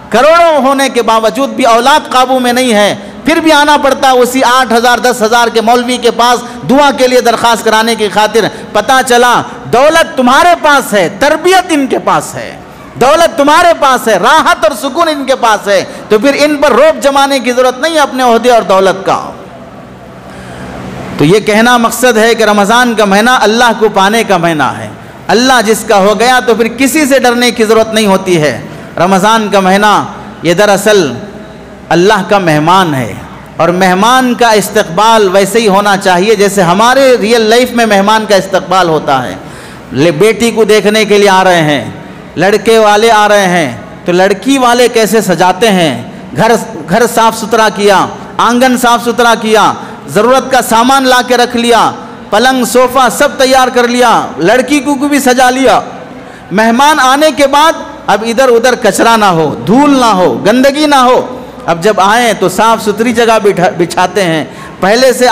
کروڑوں ہونے کے باوجود بھی اولاد قابو میں نہیں ہے، پھر بھی آنا پڑتا اسی 8,000 10,000 کے مولوی کے پاس دعا کے لیے درخواست کرانے کی خاطر۔ پتہ چلا دولت تمہارے پاس ہے، تربیت ان کے پاس ہے، دولت تمہارے پاس ہے، راحت اور سکون ان کے پاس ہے، تو پھر ان پر روب جمانے کی ضرورت نہیں ہے اپنے عہدے اور دولت کا۔ تو یہ کہنا مقصد ہے کہ رمضان کا مہینہ اللہ کو پانے کا مہینہ ہے، اللہ جس کا ہو گیا تو پھر کسی سے ڈرنے کی ضرورت نہیں ہوتی ہے۔ رمضان کا مہینہ یہ دراصل اللہ کا مہمان ہے، اور مہمان کا استقبال ویسے ہی ہونا چاہیے جیسے ہمارے ریئل لائف میں مہمان کا استقبال ہوتا ہے۔ بیٹی کو دیکھنے کے لیے آ رہے ہیں، لڑکے والے آ رہے ہیں تو لڑکی والے کیسے سجاتے ہیں، گھر صاف ستھرا کیا، آنگن صاف ستھرا کیا، ضرورت کا سامان لا کے رکھ لیا، پلنگ صوفہ سب تیار کر لیا، لڑکی کو بھی سجا لیا۔ مہمان آنے کے بعد اب ادھر ادھر کچرا نہ ہو، دھول نہ ہو، گندگی نہ ہو۔ اب جب آئیں تو صاف ستھری جگہ بچھاتے ہیں، پہلے سے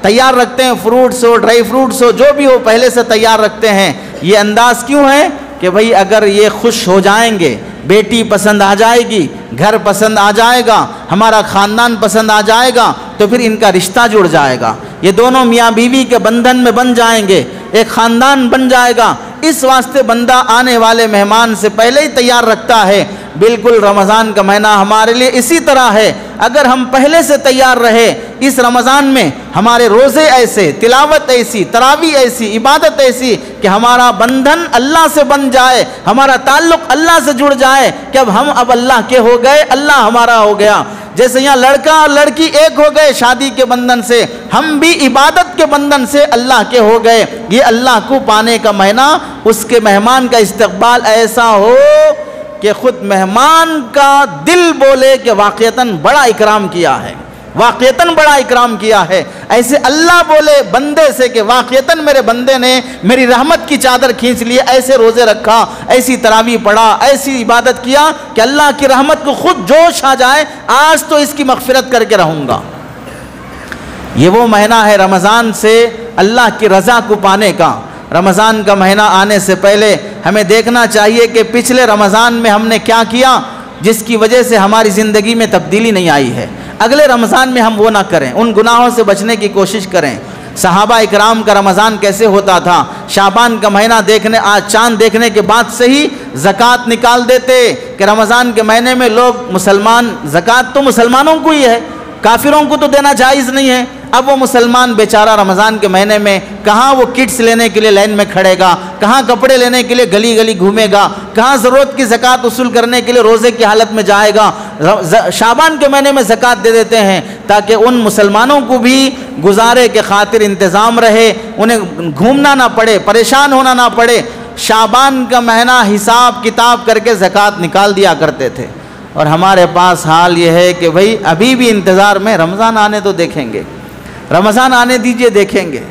تیار رکھتے ہیں، فروٹس ہو، ڈرائی فروٹس ہو، جو بھی ہو پہلے سے تیار رکھتے ہیں۔ یہ انداز کیوں ہے کہ بھئی اگر یہ خوش ہو جائیں گے، بیٹی پسند آ جائے گی، گھر پسند آ جائے گا، ہمارا خاندان پسند آ جائے گا، تو پھر ان کا رشتہ جڑ جائے گا، یہ دونوں میاں بیوی کے بندھن میں بن جائیں گے، ایک خاندان بن جائے گا۔ اس واسطے بندہ آنے والے مہمان سے پہلے ہی تیار رکھتا ہے۔ بالکل رمضان کا مہینہ ہمارے لیے اسی طرح ہے، اگر ہم پہلے سے تیار رہے، اس رمضان میں ہمارے روزے ایسے، تلاوت ایسی، تراویح ایسی، عبادت ایسی کہ ہمارا بندھن اللہ سے بن جائے، ہمارا تعلق اللہ سے جڑ جائے کہ اب اللہ کے ہو گئے، اللہ ہمارا ہو گیا۔ جیسے یہاں لڑکا اور لڑکی ایک ہو گئے شادی کے بندھن سے، ہم بھی عبادت کے بندھن سے اللہ کے ہو گئے۔ یہ اللہ کو پانے کا مہینہ، اس کے مہمان کا استقبال ایسا ہو کہ خود مہمان کا دل بولے کہ واقعتاً بڑا اکرام کیا ہے، واقعتاً بڑا اکرام کیا ہے۔ ایسے اللہ بولے بندے سے کہ واقعتاً میرے بندے نے میری رحمت کی چادر کھینچ لی، ایسے روزے رکھا، ایسی تراویح پڑھا، ایسی عبادت کیا کہ اللہ کی رحمت کو خود جوش آ جائے، آج تو اس کی مغفرت کر کے رہوں گا۔ یہ وہ مہینہ ہے رمضان سے اللہ کی رضا کو پانے کا۔ رمضان کا مہینہ آنے سے پہلے ہمیں دیکھنا چاہیے کہ پچھلے رمضان میں ہم نے کیا کیا جس کی وجہ سے ہماری زندگی میں تبدیلی نہیں آئی ہے، اگلے رمضان میں ہم وہ نہ کریں، ان گناہوں سے بچنے کی کوشش کریں۔ صحابہ اکرام کا رمضان کیسے ہوتا تھا؟ شعبان کا مہینہ دیکھنے، آج چاند دیکھنے کے بعد سے ہی زکوٰۃ نکال دیتے کہ رمضان کے مہینے میں لوگ مسلمان، زکوٰۃ تو مسلمانوں کو ہی ہے، کافروں کو تو دینا جائز نہیں ہے۔ اب وہ مسلمان بیچارہ رمضان کے مہینے میں کہاں وہ کٹس لینے کے لیے لائن میں کھڑے گا، کہاں کپڑے لینے کے لیے گلی گلی گھومے گا، کہاں ضرورت کی زکوٰۃ وصول کرنے کے لیے روزے کی حالت میں جائے گا۔ شعبان کے مہینے میں زکوٰۃ دے دیتے ہیں تاکہ ان مسلمانوں کو بھی گزارے کے خاطر انتظام رہے، انہیں گھومنا نہ پڑے، پریشان ہونا نہ پڑے۔ شعبان کا مہینہ حساب کتاب کر کے زکوٰۃ نکال دیا کرتے تھے، اور ہمارے پاس حال یہ ہے کہ بھئی ابھی بھی انتظار میں رمضان آنے تو دیکھیں گے، رمضان آنے دیجئے دیکھیں گے،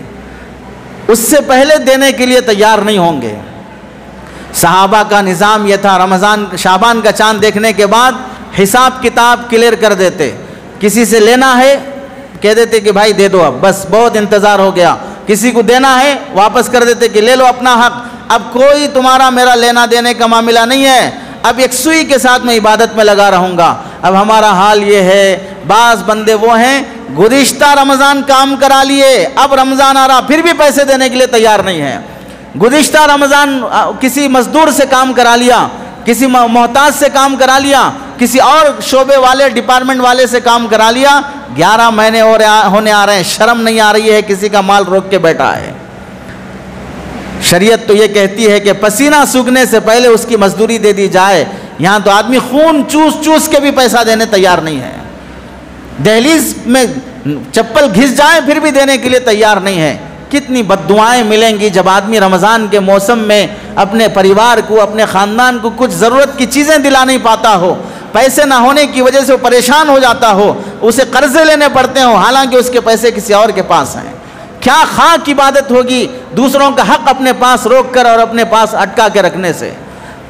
اس سے پہلے دینے کے لیے تیار نہیں ہوں گے۔ صحابہ کا نظام یہ تھا، رمضان شعبان کا چاند دیکھنے کے بعد حساب کتاب کلیئر کر دیتے، کسی سے لینا ہے کہہ دیتے کہ بھائی دے دو، اب بس بہت انتظار ہو گیا، کسی کو دینا ہے واپس کر دیتے کہ لے لو اپنا حق، اب کوئی تمہارا میرا لینا دینے کا معاملہ نہیں ہے، اب یکسوئی کے ساتھ میں عبادت میں لگا رہوں گا۔ اب ہمارا حال یہ ہے، بعض بندے وہ ہیں گزشتہ رمضان کام کرا لیے، اب رمضان آ رہا پھر بھی پیسے دینے کے لیے تیار نہیں ہے۔ گزشتہ رمضان کسی مزدور سے کام کرا لیا، کسی محتاج سے کام کرا لیا، کسی اور شعبے والے ڈپارٹمنٹ والے سے کام کرا لیا، 11 مہینے ہونے آ رہے ہیں، شرم نہیں آ رہی ہے، کسی کا مال روک کے بیٹھا ہے۔ شریعت تو یہ کہتی ہے کہ پسینہ سوکھنے سے پہلے اس کی مزدوری دے دی جائے، یہاں تو آدمی خون چوس چوس کے بھی پیسہ دینے تیار نہیں ہے، دہلیز میں چپل گھس جائے پھر بھی دینے کے لیے تیار نہیں ہے۔ کتنی بد دعائیں ملیں گی جب آدمی رمضان کے موسم میں اپنے پریوار کو، اپنے خاندان کو کچھ ضرورت کی چیزیں دلا نہیں پاتا ہو، پیسے نہ ہونے کی وجہ سے وہ پریشان ہو جاتا ہو، اسے قرضے لینے پڑتے ہوں حالانکہ اس کے پیسے کسی اور کے پاس ہیں۔ کیا خاک عبادت ہوگی دوسروں کا حق اپنے پاس روک کر اور اپنے پاس اٹکا کے رکھنے سے۔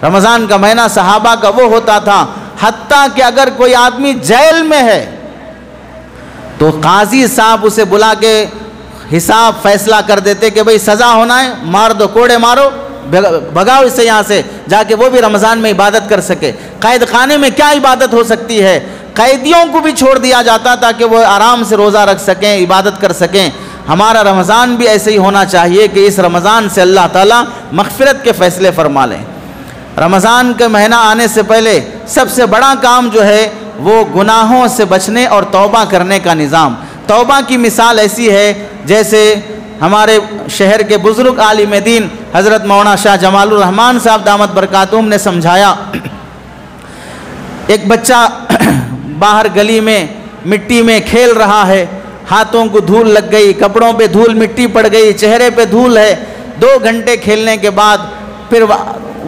رمضان کا مہینہ صحابہ کا وہ ہوتا تھا، حتیٰ کہ اگر کوئی آدمی جیل میں ہے تو قاضی صاحب اسے بلا کے حساب فیصلہ کر دیتے کہ بھئی سزا ہونا ہے، مار دو، کوڑے مارو، بھگاؤ اس سے یہاں سے، جا کے وہ بھی رمضان میں عبادت کر سکے۔ قید خانے میں کیا عبادت ہو سکتی ہے؟ قیدیوں کو بھی چھوڑ دیا جاتا تاکہ وہ آرام سے روزہ رکھ سکیں، عبادت کر سکیں۔ ہمارا رمضان بھی ایسے ہی ہونا چاہیے کہ اس رمضان سے اللہ تعالیٰ مغفرت کے فیصلے فرما لیں۔ رمضان کے مہینہ آنے سے پہلے سب سے بڑا کام جو ہے وہ گناہوں سے بچنے اور توبہ کرنے کا نظام۔ توبہ کی مثال ایسی ہے جیسے ہمارے شہر کے بزرگ عالم دین حضرت مولانا شاہ جمال الرحمن صاحب دامت برکاتہم نے سمجھایا۔ ایک بچہ باہر گلی میں مٹی میں کھیل رہا ہے، ہاتھوں کو دھول لگ گئی، کپڑوں پہ دھول مٹی پڑ گئی، چہرے پہ دھول ہے۔ 2 گھنٹے کھیلنے کے بعد پھر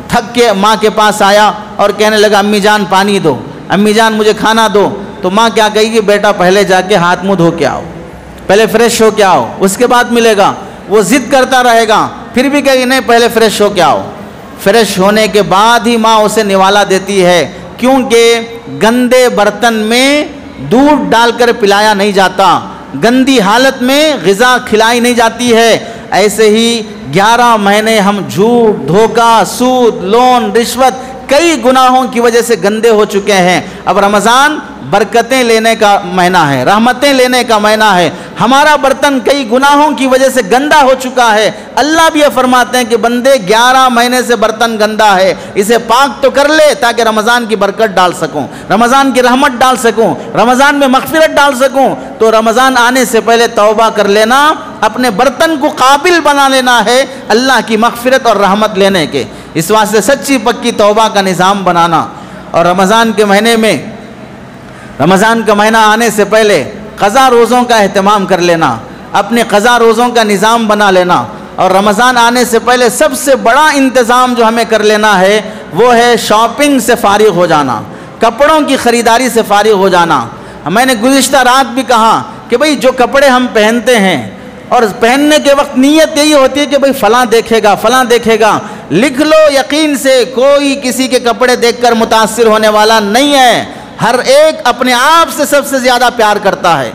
تھک کے ماں کے پاس آیا اور کہنے لگا امی جان پانی دو، امی جان مجھے کھانا دو۔ تو ماں کیا کہے گی؟ بیٹا پہلے جا کے ہاتھ منہ دھو کے آؤ، پہلے فریش ہو کے آؤ، اس کے بعد ملے گا۔ وہ ضد کرتا رہے گا، پھر بھی کہے گی نہیں پہلے فریش ہو کے آؤ۔ فریش ہونے کے بعد ہی ماں اسے نوالا دیتی ہے، کیونکہ گندے برتن میں دودھ ڈال کر پلایا نہیں جاتا، گندی حالت میں غذا کھلائی نہیں جاتی ہے۔ ایسے ہی 11 مہینے ہم جھوٹ، دھوکہ، سود، لون، رشوت، کئی گناہوں کی وجہ سے گندے ہو چکے ہیں۔ اب رمضان برکتیں لینے کا مہینہ ہے، رحمتیں لینے کا مہینہ ہے۔ ہمارا برتن کئی گناہوں کی وجہ سے گندا ہو چکا ہے۔ اللہ بھی یہ فرماتے ہیں کہ بندے 11 مہینے سے برتن گندا ہے، اسے پاک تو کر لے تاکہ رمضان کی برکت ڈال سکوں، رمضان کی رحمت ڈال سکوں، رمضان میں مغفرت ڈال سکوں۔ تو رمضان آنے سے پہلے توبہ کر لینا، اپنے برتن کو قابل بنا لینا ہے اللہ کی مغفرت اور رحمت لینے کے۔ اس واسطے سچی پکی توبہ کا نظام بنانا، اور رمضان کے مہینے میں، رمضان کا مہینہ آنے سے پہلے قضا روزوں کا اہتمام کر لینا، اپنے قضا روزوں کا نظام بنا لینا۔ اور رمضان آنے سے پہلے سب سے بڑا انتظام جو ہمیں کر لینا ہے وہ ہے شاپنگ سے فارغ ہو جانا، کپڑوں کی خریداری سے فارغ ہو جانا۔ میں نے گزشتہ رات بھی کہا کہ بھئی جو کپڑے ہم پہنتے ہیں اور پہننے کے وقت نیت یہی ہوتی ہے کہ بھئی فلاں دیکھے گا، فلاں دیکھے گا، لکھ لو یقین سے کوئی کسی کے کپڑے دیکھ کر متاثر ہونے والا نہیں ہے۔ ہر ایک اپنے آپ سے سب سے زیادہ پیار کرتا ہے۔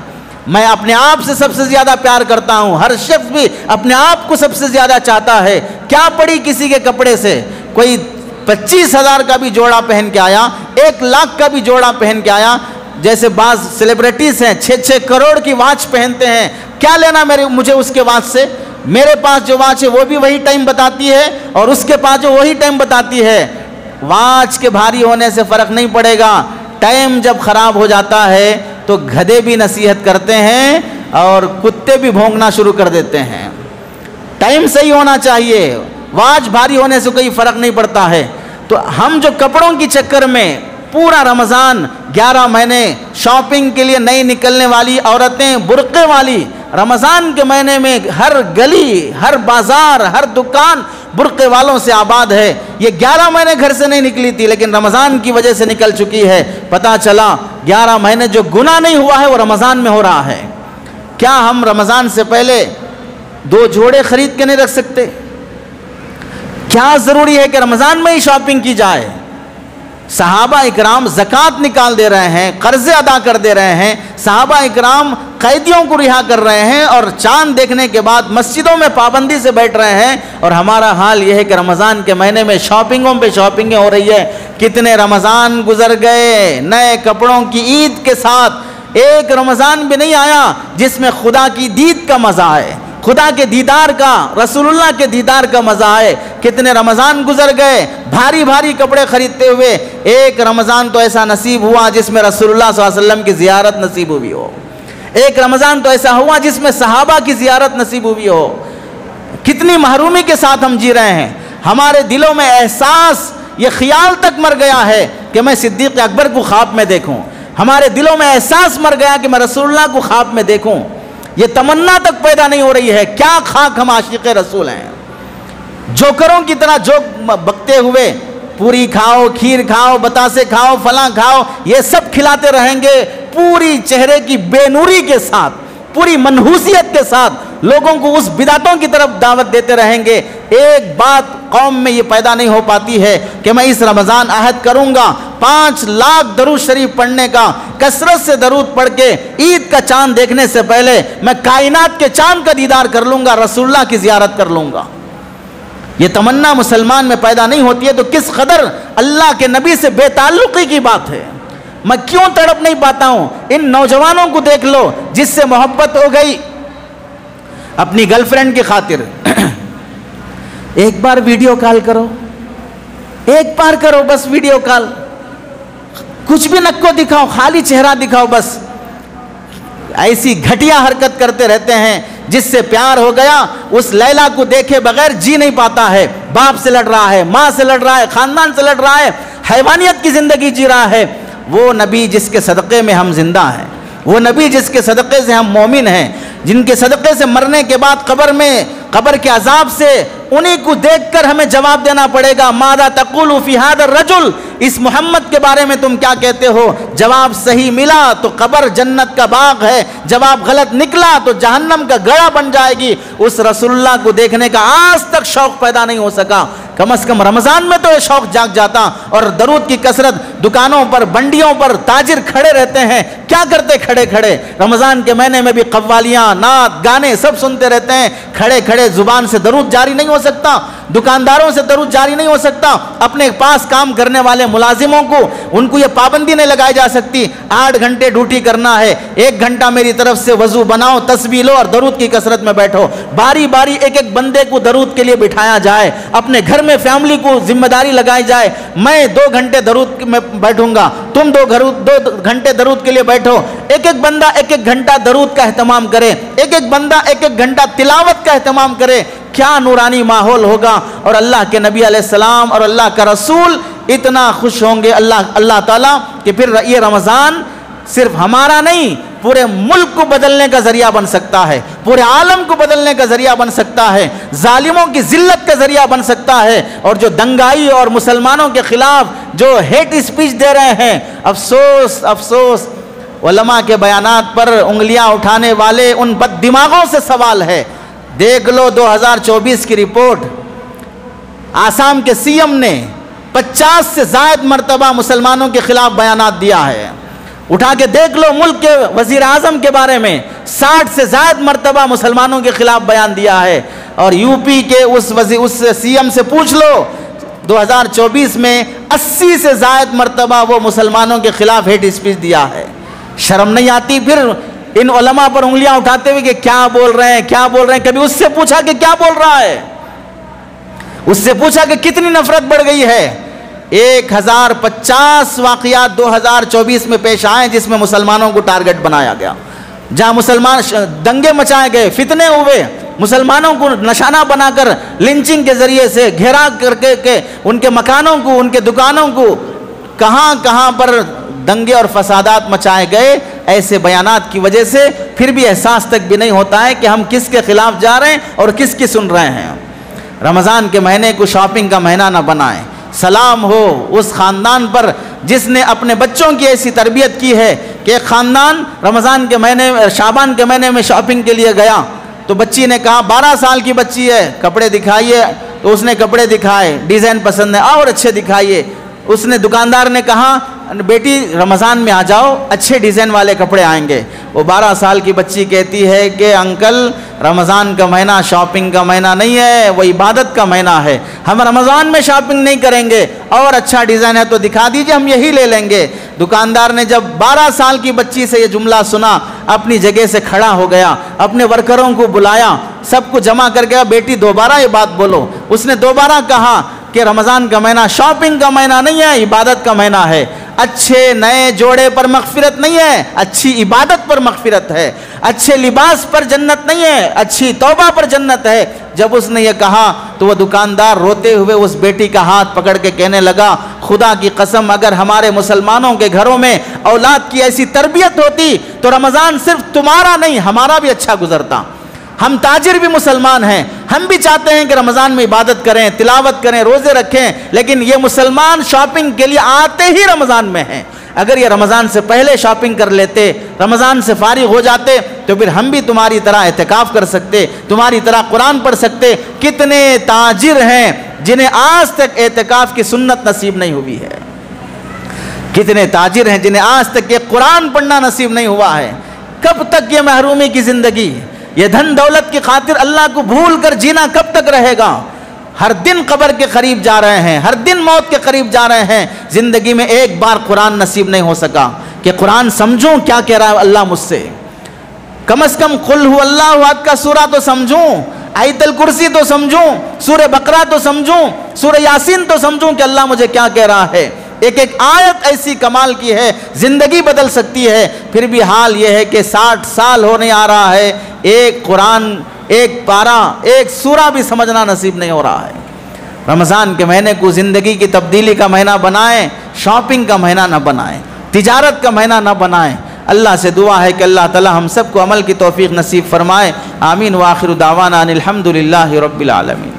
میں اپنے آپ سے سب سے زیادہ پیار کرتا ہوں، ہر شخص بھی اپنے آپ کو سب سے زیادہ چاہتا ہے۔ کیا پڑی کسی کے کپڑے سے؟ کوئی 25,000 کا بھی جوڑا پہن کے آیا، 1 لاکھ کا بھی جوڑا پہن کے آیا، جیسے بعض سیلیبریٹیز ہیں 6 کروڑ کی واچ پہنتے ہیں، کیا لینا مجھے اس کے واچ سے؟ میرے پاس جو واچ ہے وہ بھی وہی ٹائم بتاتی ہے اور اس کے پاس جو وہی ٹائم بتاتی ہے۔ واچ کے بھاری ہونے سے فرق نہیں پڑے گا، ٹائم جب خراب ہو جاتا ہے تو گدھے بھی نصیحت کرتے ہیں اور کتے بھی بھونکنا شروع کر دیتے ہیں۔ ٹائم صحیح ہونا چاہیے، واچ بھاری ہونے سے کوئی فرق نہیں پڑتا ہے۔ تو ہم جو کپڑوں کی چکر میں پورا رمضان 11 مہینے شاپنگ کے لیے نئی نکلنے والی عورتیں برقعے والی، رمضان کے مہینے میں ہر گلی، ہر بازار، ہر دکان برقعے والوں سے آباد ہے۔ یہ 11 مہینے گھر سے نہیں نکلی تھی لیکن رمضان کی وجہ سے نکل چکی ہے۔ پتہ چلا 11 مہینے جو گناہ نہیں ہوا ہے وہ رمضان میں ہو رہا ہے۔ کیا ہم رمضان سے پہلے 2 جوڑے خرید کے نہیں رکھ سکتے؟ کیا ضروری ہے کہ رمضان میں ہی شاپنگ کی جائے؟ صحابہ اکرام زکوٰۃ نکال دے رہے ہیں، قرضے ادا کر دے رہے ہیں، صحابہ اکرام قیدیوں کو رہا کر رہے ہیں اور چاند دیکھنے کے بعد مسجدوں میں پابندی سے بیٹھ رہے ہیں، اور ہمارا حال یہ ہے کہ رمضان کے مہینے میں شاپنگوں پہ شاپنگیں ہو رہی ہے۔ کتنے رمضان گزر گئے نئے کپڑوں کی عید کے ساتھ، ایک رمضان بھی نہیں آیا جس میں خدا کی دید کا مزہ آئے، خدا کے دیدار کا، رسول اللہ کے دیدار کا مزہ آئے۔ کتنے رمضان گزر گئے بھاری بھاری کپڑے خریدتے ہوئے، ایک رمضان تو ایسا نصیب ہوا جس میں رسول اللہ صلی اللہ علیہ وسلم کی زیارت نصیب ہوئی ہو، ایک رمضان تو ایسا ہوا جس میں صحابہ کی زیارت نصیب ہوئی ہو۔ کتنی محرومی کے ساتھ ہم جی رہے ہیں۔ ہمارے دلوں میں احساس، یہ خیال تک مر گیا ہے کہ میں صدیق اکبر کو خواب میں دیکھوں، ہمارے دلوں میں احساس مر گیا کہ میں رسول اللہ کو خواب میں دیکھوں، یہ تمنا تک پیدا نہیں ہو رہی ہے۔ کیا خاک ہم عاشق رسول ہیں، جوکروں کی طرح جوک بکتے ہوئے پوری کھاؤ، کھیر کھاؤ، بتاسے کھاؤ، فلاں کھاؤ، یہ سب کھلاتے رہیں گے، پوری چہرے کی بے نوری کے ساتھ، پوری منحوسیت کے ساتھ لوگوں کو اس بدعتوں کی طرف دعوت دیتے رہیں گے۔ ایک بات قوم میں یہ پیدا نہیں ہو پاتی ہے کہ میں اس رمضان عہد کروں گا 5 لاکھ درود شریف پڑھنے کا، کثرت سے درود پڑھ کے عید کا چاند دیکھنے سے پہلے میں کائنات کے چاند کا دیدار کر لوں گا، رسول اللہ کی زیارت کر لوں گا۔ یہ تمنا مسلمان میں پیدا نہیں ہوتی ہے تو کس قدر اللہ کے نبی سے بے تعلقی کی بات ہے۔ میں کیوں تڑپ نہیں پاتا ہوں؟ ان نوجوانوں کو دیکھ لو جس سے محبت ہو گئی اپنی گرل فرینڈ کی خاطر، ایک بار ویڈیو کال کرو، ایک بار کرو بس ویڈیو کال، کچھ بھی نکو دکھاؤ، خالی چہرہ دکھاؤ بس۔ ایسی گھٹیا حرکت کرتے رہتے ہیں، جس سے پیار ہو گیا اس لیلا کو دیکھے بغیر جی نہیں پاتا ہے، باپ سے لڑ رہا ہے، ماں سے لڑ رہا ہے، خاندان سے لڑ رہا ہے، حیوانیت کی زندگی جی رہا ہے۔ وہ نبی جس کے صدقے میں ہم زندہ ہیں، وہ نبی جس کے صدقے سے ہم مومن ہیں، جن کے صدقے سے مرنے کے بعد قبر کے عذاب سے انہی کو دیکھ کر ہمیں جواب دینا پڑے گا، ماذا تقول فی ھذا الرجل، اس محمد کے بارے میں تم کیا کہتے ہو؟ جواب صحیح ملا تو قبر جنت کا باغ ہے، جواب غلط نکلا تو جہنم کا گڑھا بن جائے گی۔ اس رسول اللہ کو دیکھنے کا آج تک شوق پیدا نہیں ہو سکا، کم از کم رمضان میں تو یہ شوق جاگ جاتا۔ اور درود کی کثرت، دکانوں پر، بنڈیوں پر تاجر کھڑے رہتے ہیں، کیا کرتے کھڑے کھڑے؟ رمضان کے مہینے میں بھی قوالیاں، نعت، گانے سب سنتے رہتے ہیں، کھڑے کھڑے زبان سے درود جاری نہیں ہو سکتا، دکانداروں سے درود جاری نہیں ہو سکتا، اپنے پاس کام کرنے والے ملازموں کو ان کو یہ پابندی نہیں لگائی جا سکتی 8 گھنٹے ڈیوٹی کرنا ہے، 1 گھنٹہ میری طرف سے وضو بناؤ، تسبیح لو اور درود کی کثرت میں بیٹھو۔ باری باری ایک بندے کو درود کے لیے بٹھایا جائے، اپنے گھر میں فیملی کو ذمہ داری لگائی جائے، میں 2 گھنٹے درود میں بیٹھوں گا، تم 2 گھنٹے درود کے لیے بیٹھو، ایک بندہ 1 گھنٹہ درود کا اہتمام کرے، ایک بندہ 1 گھنٹہ تلاوت کا اہتمام کرے، کیا نورانی ماحول ہوگا۔ اور اللہ کے نبی علیہ السلام اور اللہ کا رسول اتنا خوش ہوں گے اللہ تعالیٰ کہ پھر یہ رمضان صرف ہمارا نہیں، پورے ملک کو بدلنے کا ذریعہ بن سکتا ہے، پورے عالم کو بدلنے کا ذریعہ بن سکتا ہے، ظالموں کی ذلت کا ذریعہ بن سکتا ہے۔ اور جو دنگائی اور مسلمانوں کے خلاف جو ہیٹ اسپیچ دے رہے ہیں، افسوس افسوس، علماء کے بیانات پر انگلیاں اٹھانے والے ان بد دماغوں سے سوال ہے۔ دیکھ لو 2024 کی رپورٹ، آسام کے سی ایم نے 50 سے زائد مرتبہ مسلمانوں کے خلاف بیانات دیا ہے، اٹھا کے دیکھ لو ملک کے وزیر اعظم کے بارے میں 60 سے زائد مرتبہ مسلمانوں کے خلاف بیان دیا ہے، اور یو پی کے اس سی ایم سے پوچھ لو 2024 میں 80 سے زائد مرتبہ وہ مسلمانوں کے خلاف ہیٹ اسپیچ دیا ہے۔ شرم نہیں آتی پھر ان علماء پر انگلیاں اٹھاتے ہوئے کہ کیا بول رہے ہیں کیا بول رہے ہیں؟ کبھی اس سے پوچھا کہ کیا بول رہا ہے؟ اس سے پوچھا کہ کتنی نفرت بڑھ گئی ہے؟ 1050 واقعات 2024 میں پیش آئے جس میں مسلمانوں کو ٹارگٹ بنایا گیا، جہاں مسلمان دنگے مچائے گئے، فتنے ہوئے، مسلمانوں کو نشانہ بنا کر لنچنگ کے ذریعے سے گھیرا کر کے ان کے مکانوں کو، ان کے دکانوں کو، کہاں کہاں پر دنگے اور فسادات مچائے گئے۔ ایسے بیانات کی وجہ سے پھر بھی احساس تک بھی نہیں ہوتا ہے کہ ہم کس کے خلاف جا رہے ہیں اور کس کی سن رہے ہیں۔ رمضان کے مہینے کو شاپنگ کا مہینہ نہ بنائیں۔ سلام ہو اس خاندان پر جس نے اپنے بچوں کی ایسی تربیت کی ہے کہ ایک خاندان رمضان کے مہینے شعبان کے مہینے میں شاپنگ کے لیے گیا تو بچی نے کہا 12 سال کی بچی ہے، کپڑے دکھائیے، تو اس نے کپڑے دکھائے، ڈیزائن پسند ہے اور اچھے دکھائیے۔ اس نے دکاندار نے کہا بیٹی رمضان میں آ جاؤ، اچھے ڈیزائن والے کپڑے آئیں گے۔ وہ 12 سال کی بچی کہتی ہے کہ انکل رمضان کا مہینہ شاپنگ کا مہینہ نہیں ہے، وہ عبادت کا مہینہ ہے، ہم رمضان میں شاپنگ نہیں کریں گے، اور اچھا ڈیزائن ہے تو دکھا دیجئے، ہم یہی لے لیں گے۔ دکاندار نے جب 12 سال کی بچی سے یہ جملہ سنا اپنی جگہ سے کھڑا ہو گیا، اپنے ورکروں کو بلایا، سب کو جمع کر گیا، بیٹی دوبارہ یہ بات بولو۔ اس نے دوبارہ کہا کہ رمضان کا مہینہ شاپنگ کا مہینہ نہیں ہے، عبادت کا مہینہ ہے۔ اچھے نئے جوڑے پر مغفرت نہیں ہے، اچھی عبادت پر مغفرت ہے۔ اچھے لباس پر جنت نہیں ہے، اچھی توبہ پر جنت ہے۔ جب اس نے یہ کہا تو وہ دکاندار روتے ہوئے اس بیٹی کا ہاتھ پکڑ کے کہنے لگا خدا کی قسم اگر ہمارے مسلمانوں کے گھروں میں اولاد کی ایسی تربیت ہوتی تو رمضان صرف تمہارا نہیں ہمارا بھی اچھا گزرتا۔ ہم تاجر بھی مسلمان ہیں، ہم بھی چاہتے ہیں کہ رمضان میں عبادت کریں، تلاوت کریں، روزے رکھیں، لیکن یہ مسلمان شاپنگ کے لیے آتے ہی رمضان میں ہیں۔ اگر یہ رمضان سے پہلے شاپنگ کر لیتے، رمضان سے فارغ ہو جاتے تو پھر ہم بھی تمہاری طرح اعتکاف کر سکتے، تمہاری طرح قرآن پڑھ سکتے۔ کتنے تاجر ہیں جنہیں آج تک اعتکاف کی سنت نصیب نہیں ہوئی ہے، کتنے تاجر ہیں جنہیں آج تک یہ قرآن پڑھنا نصیب نہیں ہوا ہے۔ کب تک یہ محرومی کی زندگی، یہ دھن دولت کی خاطر اللہ کو بھول کر جینا کب تک رہے گا؟ ہر دن قبر کے قریب جا رہے ہیں، ہر دن موت کے قریب جا رہے ہیں، زندگی میں ایک بار قرآن نصیب نہیں ہو سکا کہ قرآن سمجھوں کیا کہہ رہا ہے اللہ مجھ سے، کم از کم قل هو اللہ احد کا سورہ تو سمجھوں، آیت الکرسی تو سمجھوں، سورہ بقرہ تو سمجھوں، سورہ یاسین تو سمجھوں کہ اللہ مجھے کیا کہہ رہا ہے۔ ایک ایک آیت ایسی کمال کی ہے، زندگی بدل سکتی ہے۔ پھر بھی حال یہ ہے کہ 60 سال ہونے آ رہا ہے، ایک قرآن، ایک پارہ، ایک سورہ بھی سمجھنا نصیب نہیں ہو رہا ہے۔ رمضان کے مہینے کو زندگی کی تبدیلی کا مہینہ بنائیں، شاپنگ کا مہینہ نہ بنائیں، تجارت کا مہینہ نہ بنائیں۔ اللہ سے دعا ہے کہ اللہ تعالی ہم سب کو عمل کی توفیق نصیب فرمائے۔ آمین۔ وآخر دعوانا ان الحمد للہ رب العالمین۔